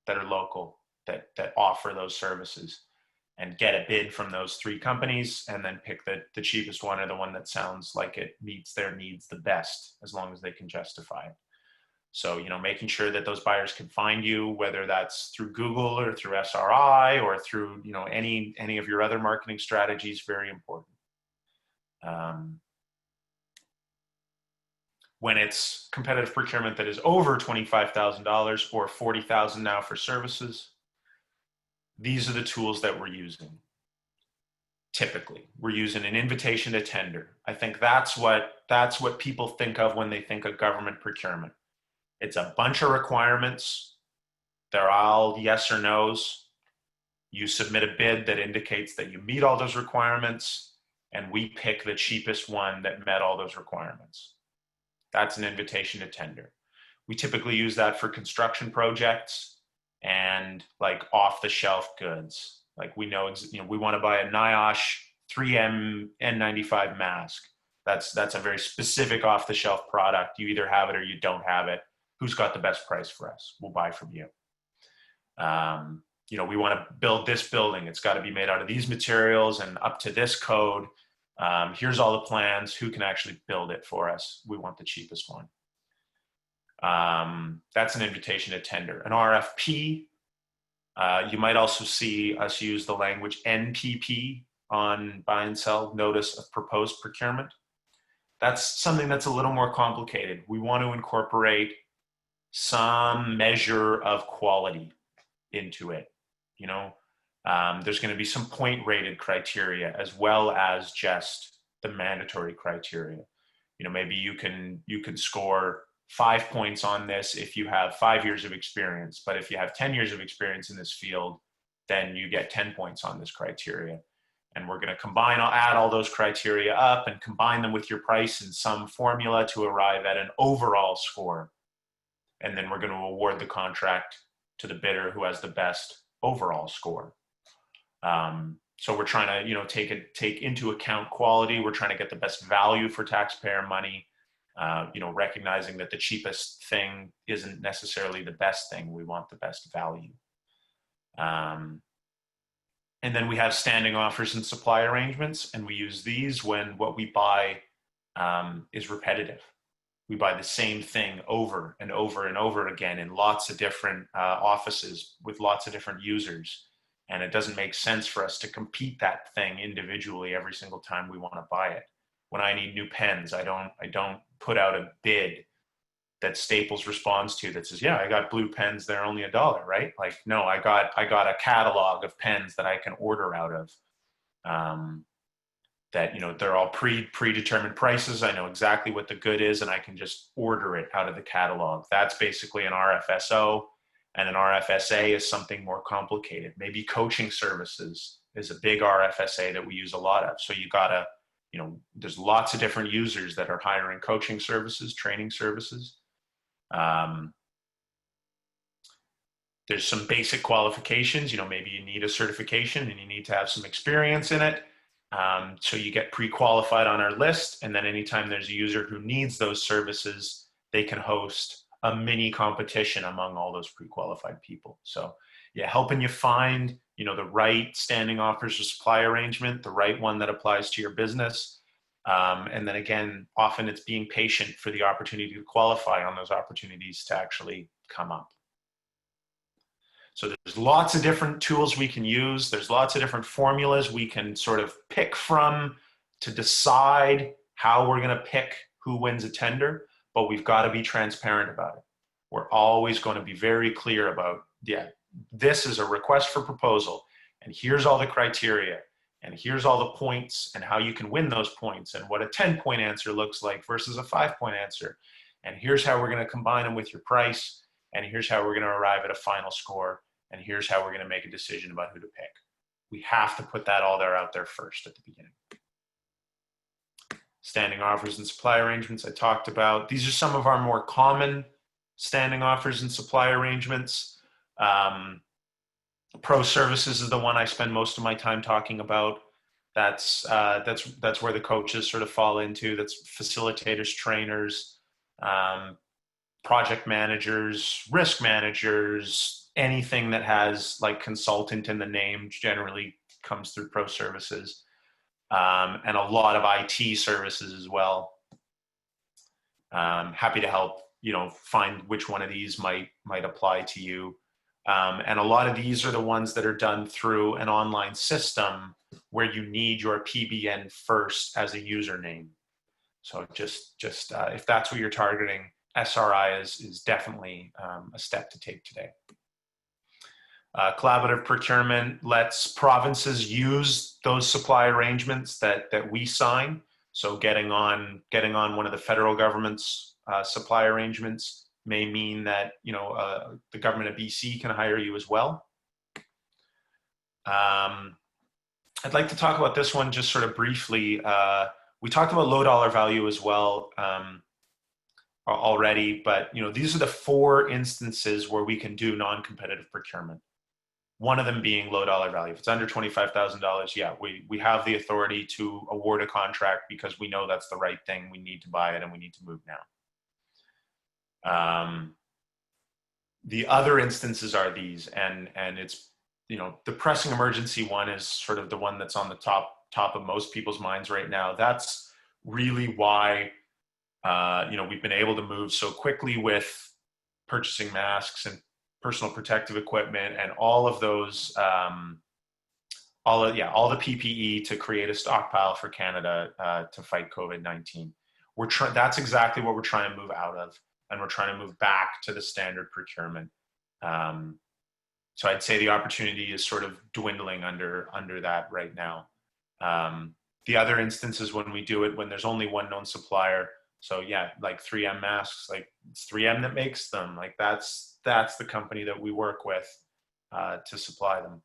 Speaker 2: that are local that offer those services and get a bid from those 3 companies and then pick the cheapest one or the one that sounds like it meets their needs the best, as long as they can justify it. So, making sure that those buyers can find you, whether that's through Google or through SRI or through, any of your other marketing strategies, very important. When it's competitive procurement that is over $25,000 or $40,000 now for services, these are the tools that we're using. Typically, we're using an invitation to tender. I think that's what people think of when they think of government procurement. It's a bunch of requirements. They're all yes or no's. You submit a bid that indicates that you meet all those requirements, and we pick the cheapest one that met all those requirements. That's an invitation to tender. We typically use that for construction projects and like off-the-shelf goods. Like we know, we want to buy a NIOSH 3M N95 mask. That's a very specific off-the-shelf product. You either have it or you don't have it. Who's got the best price for us? We'll buy from you. We want to build this building. It's got to be made out of these materials and up to this code. Here's all the plans. Who can actually build it for us? We want the cheapest one. That's an invitation to tender. An RFP, you might also see us use the language NPP on buy and sell, notice of proposed procurement. That's something that's a little more complicated. We want to incorporate some measure of quality into it. There's going to be some point rated criteria as well as just the mandatory criteria. Maybe you can score 5 points on this if you have 5 years of experience, but if you have 10 years of experience in this field, then you get 10 points on this criteria. And we're going to add all those criteria up and combine them with your price in some formula to arrive at an overall score. And then we're going to award the contract to the bidder who has the best overall score. So we're trying to, take into account quality. We're trying to get the best value for taxpayer money, recognizing that the cheapest thing isn't necessarily the best thing. We want the best value. And then we have standing offers and supply arrangements, and we use these when what we buy is repetitive. We buy the same thing over and over and over again in lots of different offices with lots of different users. And it doesn't make sense for us to compete that thing individually every single time we want to buy it. When I need new pens, I don't put out a bid that Staples responds to that says, yeah, I got blue pens, they're only $1, right? Like, no, I got a catalog of pens that I can order out of. That, they're all predetermined prices. I know exactly what the good is, and I can just order it out of the catalog. That's basically an RFSO, and an RFSA is something more complicated. Maybe coaching services is a big RFSA that we use a lot of. So you gotta, there's lots of different users that are hiring coaching services, training services. There's some basic qualifications. Maybe you need a certification and you need to have some experience in it. So you get pre-qualified on our list, and then anytime there's a user who needs those services, they can host a mini competition among all those pre-qualified people. So yeah, helping you find, the right standing offers or supply arrangement, the right one that applies to your business. And then again, often it's being patient for the opportunity to qualify on those opportunities to actually come up. So there's lots of different tools we can use. There's lots of different formulas we can sort of pick from to decide how we're going to pick who wins a tender, but we've got to be transparent about it. We're always going to be very clear about, yeah, this is a request for proposal, and here's all the criteria, and here's all the points and how you can win those points and what a 10-point answer looks like versus a 5-point answer. And here's how we're going to combine them with your price. and here's how we're going to arrive at a final score, and here's how we're going to make a decision about who to pick. We have to put that all there out there first at the beginning. Standing offers and supply arrangements I talked about. These are some of our more common standing offers and supply arrangements. Pro services is the one I spend most of my time talking about. That's where the coaches sort of fall into. That's facilitators, trainers, project managers, risk managers, anything that has like consultant in the name generally comes through pro services, and a lot of IT services as well. Happy to help, find which one of these might apply to you. And a lot of these are the ones that are done through an online system where you need your PBN first as a username. So just if that's what you're targeting, SRI is definitely a step to take today. Collaborative procurement lets provinces use those supply arrangements that we sign. So getting on one of the federal government's supply arrangements may mean that the government of BC can hire you as well. I'd like to talk about this one just sort of briefly. We talked about low dollar value as well already, but these are the 4 instances where we can do non-competitive procurement. One of them being low dollar value. If it's under $25,000, yeah, we have the authority to award a contract because we know that's the right thing. We need to buy it and we need to move now. The other instances are these, and it's, the pressing emergency one is sort of the one that's on the top of most people's minds right now. That's really why, we've been able to move so quickly with purchasing masks and personal protective equipment and all of those, all the PPE to create a stockpile for Canada to fight COVID-19. That's exactly what we're trying to move out of, and we're trying to move back to the standard procurement. So I'd say the opportunity is sort of dwindling under that right now. The other instances when we do it, when there's only one known supplier, so yeah, like 3M masks, like it's 3M that makes them, like that's the company that we work with to supply them.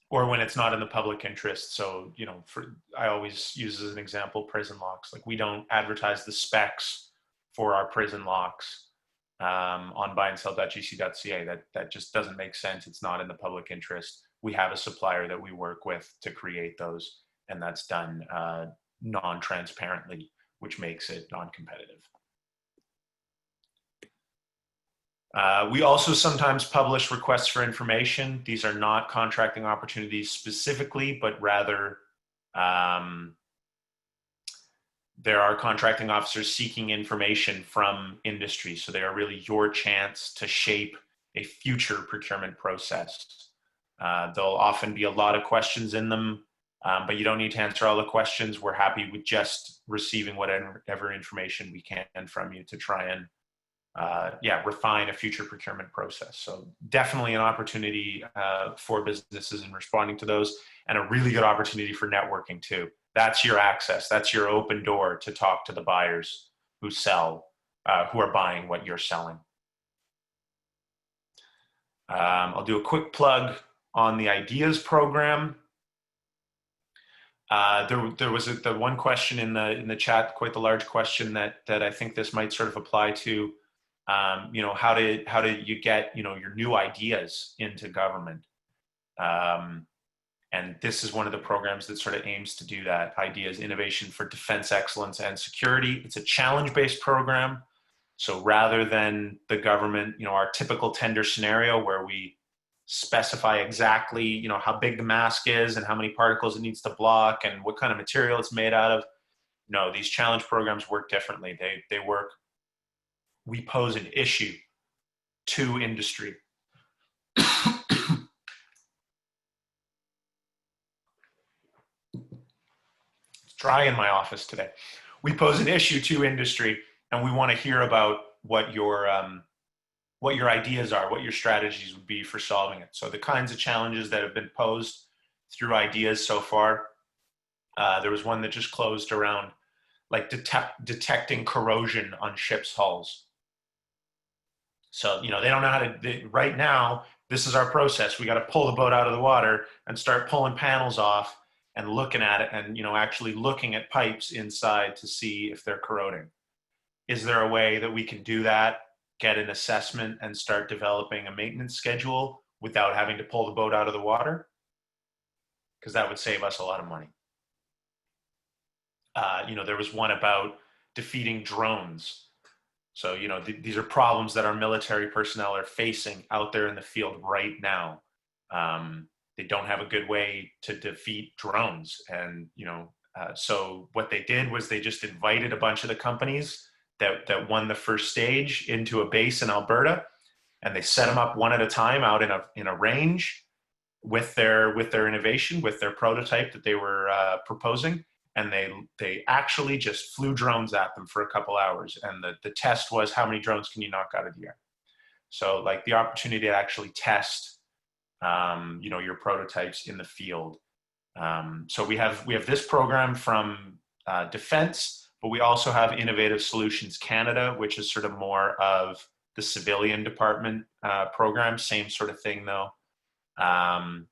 Speaker 2: Or when it's not in the public interest. So, I always use as an example, prison locks. Like we don't advertise the specs for our prison locks on buyandsell.gc.ca. That just doesn't make sense. It's not in the public interest. We have a supplier that we work with to create those, and that's done non-transparently, which makes it non-competitive. We also sometimes publish requests for information. These are not contracting opportunities specifically, but rather there are contracting officers seeking information from industry. So they are really your chance to shape a future procurement process. There'll often be a lot of questions in them, but you don't need to answer all the questions. We're happy with just receiving whatever information we can from you to try and refine a future procurement process. So definitely an opportunity for businesses in responding to those, and a really good opportunity for networking too. That's your access. That's your open door to talk to the buyers who are buying what you're selling. I'll do a quick plug on the Ideas program. There was the one question in the chat, quite the large question that I think this might sort of apply to. How do you get your new ideas into government? And this is one of the programs that sort of aims to do that. Ideas, Innovation for Defense Excellence and Security. It's a challenge-based program. So rather than the government, our typical tender scenario where we specify exactly, how big the mask is and how many particles it needs to block and what kind of material it's made out of. No, these challenge programs work differently. They work. We pose an issue to industry. It's dry in my office today. We pose an issue to industry, and we want to hear about what your ideas are, what your strategies would be for solving it. So the kinds of challenges that have been posed through Ideas so far, there was one that just closed around like detecting corrosion on ships' hulls. So, they don't know how to, right now, this is our process. We got to pull the boat out of the water and start pulling panels off and looking at it and, actually looking at pipes inside to see if they're corroding. Is there a way that we can do that, get an assessment and start developing a maintenance schedule without having to pull the boat out of the water? Because that would save us a lot of money. There was one about defeating drones. So, these are problems that our military personnel are facing out there in the field right now. They don't have a good way to defeat drones. And, so what they did was they just invited a bunch of the companies that won the first stage into a base in Alberta, and they set them up one at a time out in a range with their innovation, with their prototype that they were proposing. And they actually just flew drones at them for a couple hours. And the test was, how many drones can you knock out of the air? So like the opportunity to actually test, your prototypes in the field. So we have this program from Defense, but we also have Innovative Solutions Canada, which is sort of more of the civilian department program. Same sort of thing though.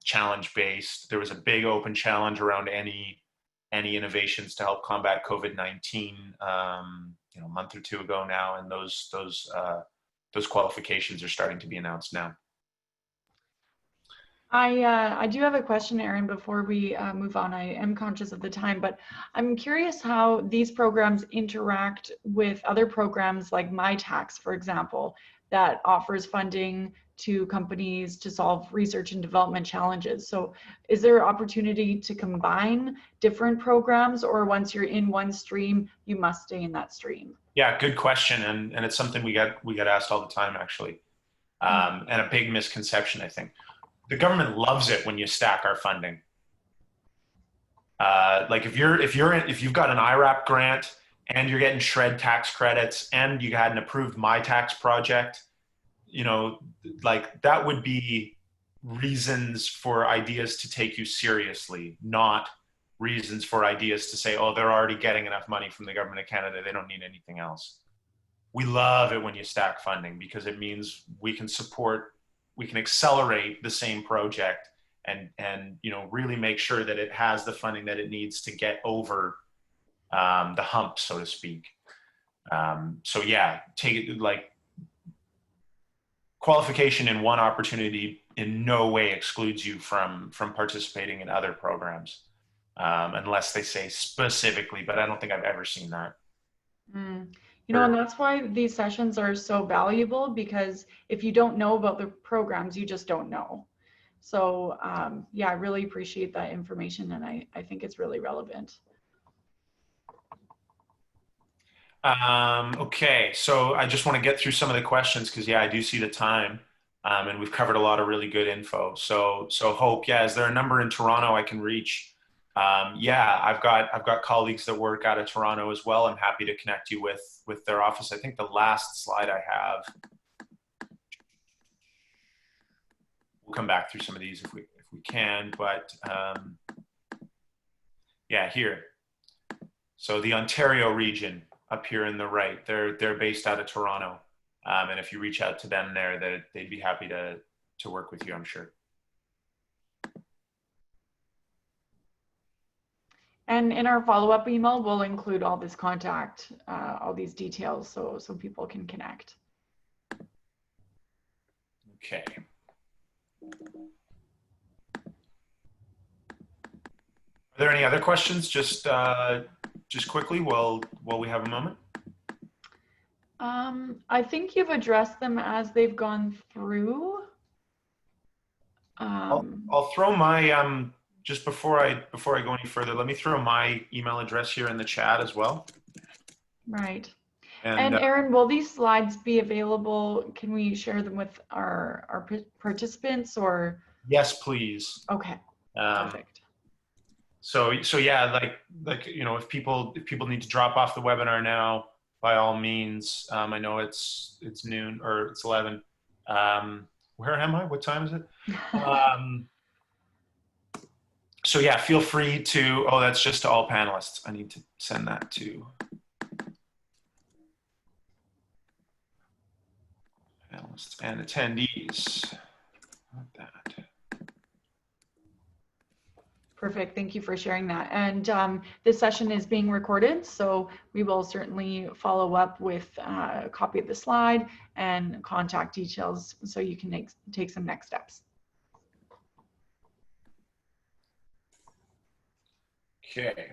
Speaker 2: Challenge based. There was a big open challenge around any innovations to help combat COVID-19, a month or two ago now, and those qualifications are starting to be announced now.
Speaker 1: I do have a question, Erin, before we move on. I am conscious of the time, but I'm curious how these programs interact with other programs like MyTax, for example, that offers funding to companies to solve research and development challenges. So is there opportunity to combine different programs, or once you're in one stream, you must stay in that stream?
Speaker 2: Yeah, good question. And it's something we get asked all the time, actually. And a big misconception, I think. The government loves it when you stack our funding. Like if you've got an IRAP grant and you're getting SHRED tax credits and you had an approved MyTax project, like that would be reasons for ideas to take you seriously, not reasons for ideas to say, oh, they're already getting enough money from the government of Canada, they don't need anything else. We love it when you stack funding because it means we can accelerate the same project and really make sure that it has the funding that it needs to get over the hump, so to speak. So yeah, take it like qualification in one opportunity in no way excludes you from participating in other programs, unless they say specifically, but I don't think I've ever seen that.
Speaker 1: And that's why these sessions are so valuable, because if you don't know about the programs, you just don't know. So yeah, I really appreciate that information, and I think it's really relevant.
Speaker 2: Okay, so I just want to get through some of the questions because yeah, I do see the time, and we've covered a lot of really good info. So Hope, yeah, is there a number in Toronto I can reach? Yeah, I've got colleagues that work out of Toronto as well. I'm happy to connect you with their office. I think the last slide I have, we'll come back through some of these if we can, but yeah, here. So the Ontario region up here in the right, they're based out of Toronto, and if you reach out to them there, they'd be happy to work with you, I'm sure.
Speaker 1: And in our follow-up email, we'll include all this contact, all these details, so people can connect.
Speaker 2: Okay. Are there any other questions? Just quickly, while we have a moment.
Speaker 1: I think you've addressed them as they've gone through.
Speaker 2: I'll throw my just before I go any further, let me throw my email address here in the chat as well.
Speaker 1: Right. And Erin, will these slides be available? Can we share them with our participants, or?
Speaker 2: Yes, please.
Speaker 1: Okay. Perfect.
Speaker 2: So yeah, like if people need to drop off the webinar now, by all means. I know it's noon or it's 11. Where am I? What time is it? So yeah, feel free to, oh, that's just to all panelists. I need to send that to. Panelists and attendees. Not that.
Speaker 1: Perfect. Thank you for sharing that. And this session is being recorded, so we will certainly follow up with a copy of the slide and contact details so you can take some next steps.
Speaker 2: Okay.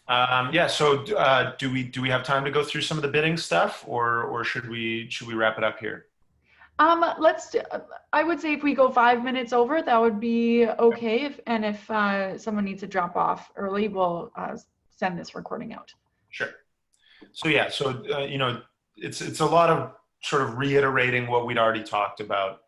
Speaker 2: Yeah. So do we have time to go through some of the bidding stuff, or should we wrap it up here?
Speaker 1: I would say if we go 5 minutes over, that would be okay. If someone needs to drop off early, we'll send this recording out.
Speaker 2: Sure. So yeah, so you know, it's a lot of sort of reiterating what we'd already talked about.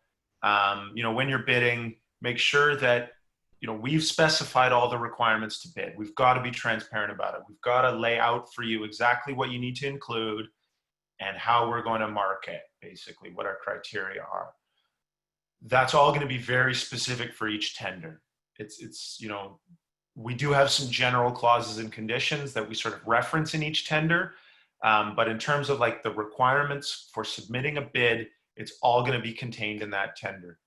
Speaker 2: You know, when you're bidding, make sure that you know we've specified all the requirements to bid. We've got to be transparent about it. We've got to lay out for you exactly what you need to include and how we're going to market, basically what our criteria are. That's all going to be very specific for each tender. It's you know, we do have some general clauses and conditions that we sort of reference in each tender, but in terms of like the requirements for submitting a bid, it's all going to be contained in that tender.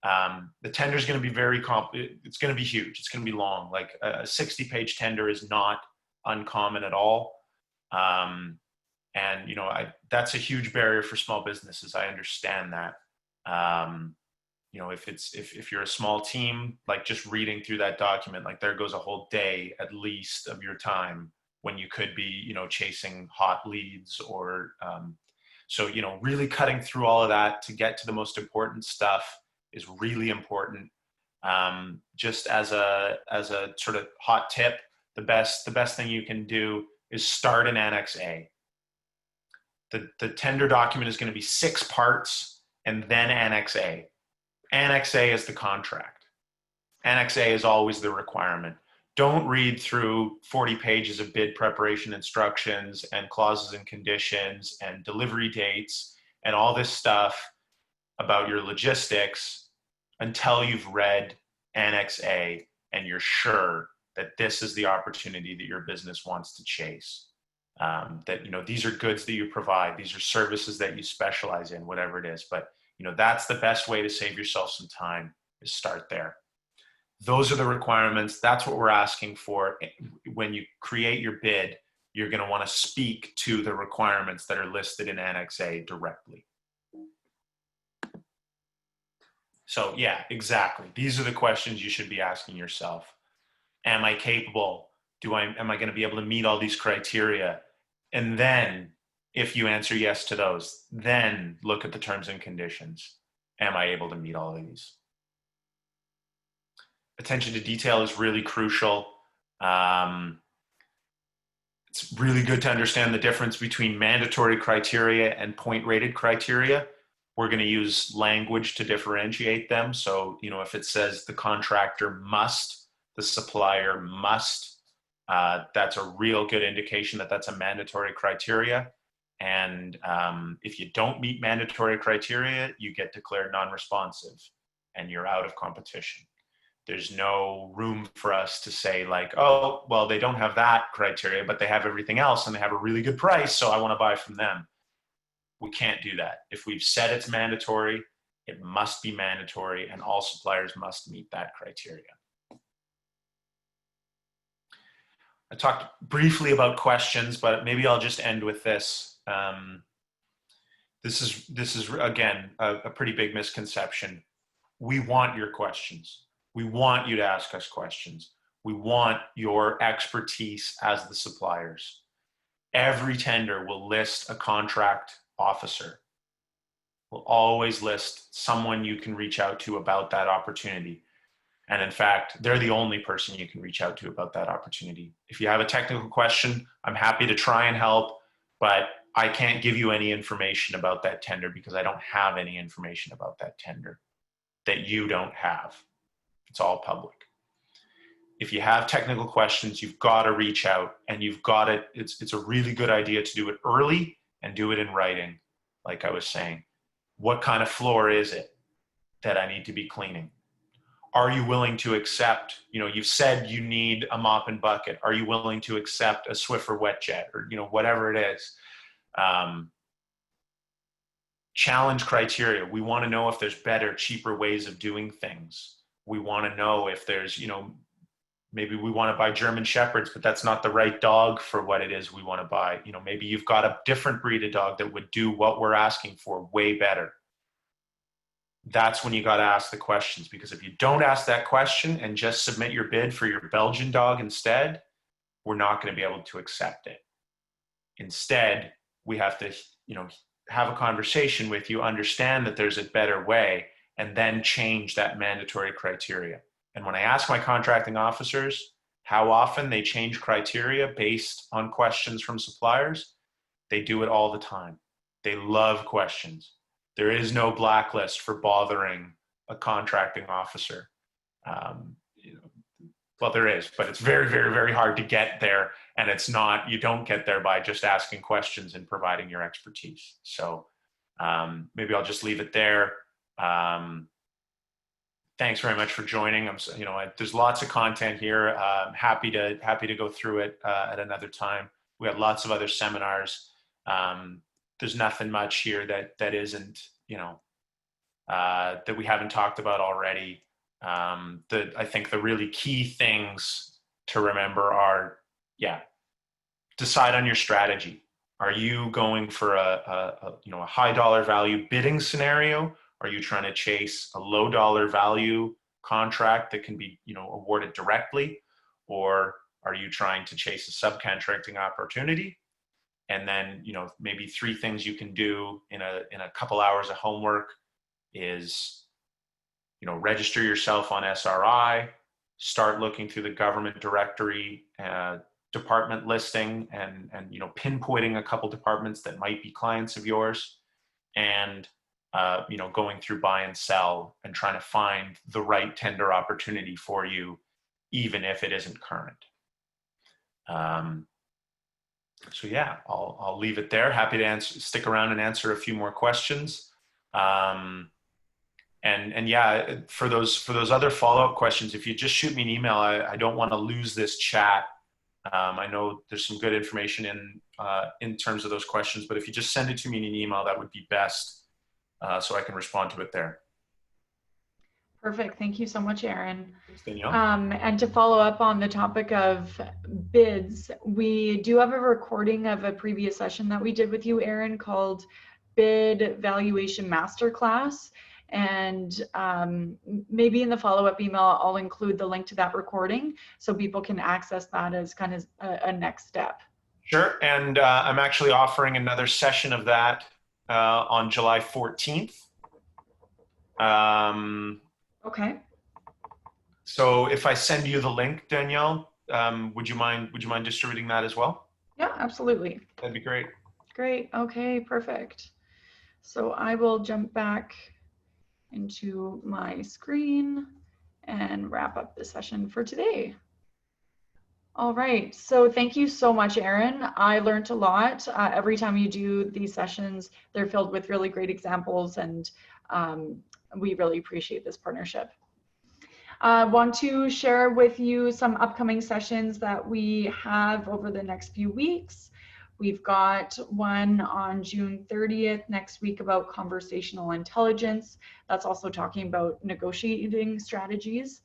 Speaker 2: The tender is going to be it's going to be huge. It's going to be long. Like a 60-page tender is not uncommon at all. And you know, that's a huge barrier for small businesses. I understand that. You know, if you're a small team, like just reading through that document, like there goes a whole day at least of your time when you could be, you know, chasing hot leads or so you know, really cutting through all of that to get to the most important stuff is really important. Just as a sort of hot tip, the best thing you can do is start an Annex A. The tender document is going to be 6 parts and then Annex A. Annex A is the contract. Annex A is always the requirement. Don't read through 40 pages of bid preparation instructions and clauses and conditions and delivery dates and all this stuff about your logistics until you've read Annex A and you're sure that this is the opportunity that your business wants to chase. That, you know, these are goods that you provide, these are services that you specialize in, whatever it is. But, you know, that's the best way to save yourself some time, is start there. Those are the requirements. That's what we're asking for. When you create your bid, you're going to want to speak to the requirements that are listed in Annex A directly. So yeah, exactly. These are the questions you should be asking yourself. Am I capable? Am I going to be able to meet all these criteria? And then if you answer yes to those, then look at the terms and conditions. Am I able to meet all of these? Attention to detail is really crucial. It's really good to understand the difference between mandatory criteria and point-rated criteria. We're going to use language to differentiate them. So, you know, if it says the contractor must, the supplier must, that's a real good indication that that's a mandatory criteria. And if you don't meet mandatory criteria, you get declared non-responsive and you're out of competition. There's no room for us to say like, oh, well, they don't have that criteria, but they have everything else and they have a really good price, so I want to buy from them. We can't do that. If we've said it's mandatory, it must be mandatory, and all suppliers must meet that criteria. I talked briefly about questions, but maybe I'll just end with this. This is again, a pretty big misconception. We want your questions. We want you to ask us questions. We want your expertise as the suppliers. Every tender will list a contract officer. We'll always list someone you can reach out to about that opportunity. And in fact, they're the only person you can reach out to about that opportunity. If you have a technical question, I'm happy to try and help, but I can't give you any information about that tender because I don't have any information about that tender that you don't have. It's all public. If you have technical questions, you've got to reach out, and you've got to, it's a really good idea to do it early and do it in writing. Like I was saying, what kind of floor is it that I need to be cleaning? Are you willing to accept, you know, you've said you need a mop and bucket. Are you willing to accept a Swiffer wet jet, or, you know, whatever it is? challenge criteria. We want to know if there's better, cheaper ways of doing things. We want to know if there's, maybe we want to buy German Shepherds, but that's not the right dog for what it is we want to buy. Maybe you've got a different breed of dog that would do what we're asking for way better. That's when you got to ask the questions, because if you don't ask that question and just submit your bid for your Belgian dog instead, we're not going to be able to accept it. Instead, we have to, have a conversation with you, understand that there's a better way, and then change that mandatory criteria. And when I ask my contracting officers how often they change criteria based on questions from suppliers, they do it all the time. They love questions. There is no blacklist for bothering a contracting officer. Well, there is, but it's very, very, very hard to get there. And you don't get there by just asking questions and providing your expertise. So maybe I'll just leave it there. Thanks very much for joining. There's lots of content here. Happy to go through it at another time. We have lots of other seminars. There's nothing much here that isn't, that we haven't talked about already. I think the really key things to remember are, decide on your strategy. Are you going for a high dollar value bidding scenario? Are you trying to chase a low dollar value contract that can be, awarded directly? Or are you trying to chase a subcontracting opportunity? And then, maybe 3 things you can do in a couple hours of homework is, register yourself on SRI, start looking through the government directory, department listing, and pinpointing a couple departments that might be clients of yours, and going through buy and sell and trying to find the right tender opportunity for you, even if it isn't current. So yeah, I'll leave it there. Happy to stick around and answer a few more questions. And yeah, for those other follow-up questions, if you just shoot me an email, I don't want to lose this chat. I know there's some good information in terms of those questions, but if you just send it to me in an email, that would be best, so I can respond to it there.
Speaker 1: Perfect. Thank you so much, Aaron.
Speaker 2: Thanks, Danielle.
Speaker 1: And to follow up on the topic of bids, we do have a recording of a previous session that we did with you, Aaron, called Bid Valuation Masterclass. And maybe in the follow-up email, I'll include the link to that recording so people can access that as kind of a next step.
Speaker 2: Sure. And I'm actually offering another session of that on July 14th.
Speaker 1: Okay.
Speaker 2: So if I send you the link, Danielle, would you mind distributing that as well?
Speaker 1: Yeah, absolutely.
Speaker 2: That'd be great.
Speaker 1: Great. Okay, perfect. So I will jump back into my screen and wrap up the session for today. All right, so thank you so much, Aaron. I learned a lot. Every time you do these sessions, they're filled with really great examples, and we really appreciate this partnership. I want to share with you some upcoming sessions that we have over the next few weeks. We've got one on June 30th next week about conversational intelligence. That's also talking about negotiating strategies.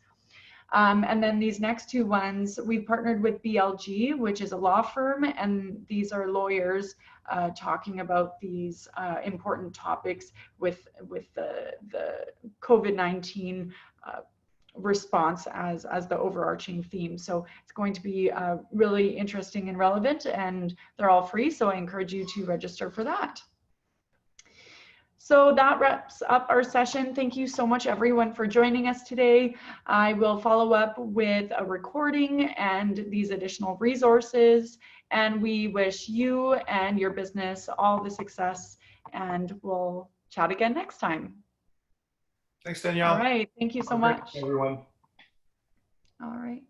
Speaker 1: And then these next 2 ones, we've partnered with BLG, which is a law firm, and these are lawyers talking about these important topics with the COVID-19 response as the overarching theme. So it's going to be really interesting and relevant, and they're all free, so I encourage you to register for that. So that wraps up our session. Thank you so much, everyone, for joining us today. I will follow up with a recording and these additional resources, and we wish you and your business all the success, and we'll chat again next time.
Speaker 2: Thanks, Danielle.
Speaker 1: All right. Thank you so much.
Speaker 2: Everyone.
Speaker 1: All right.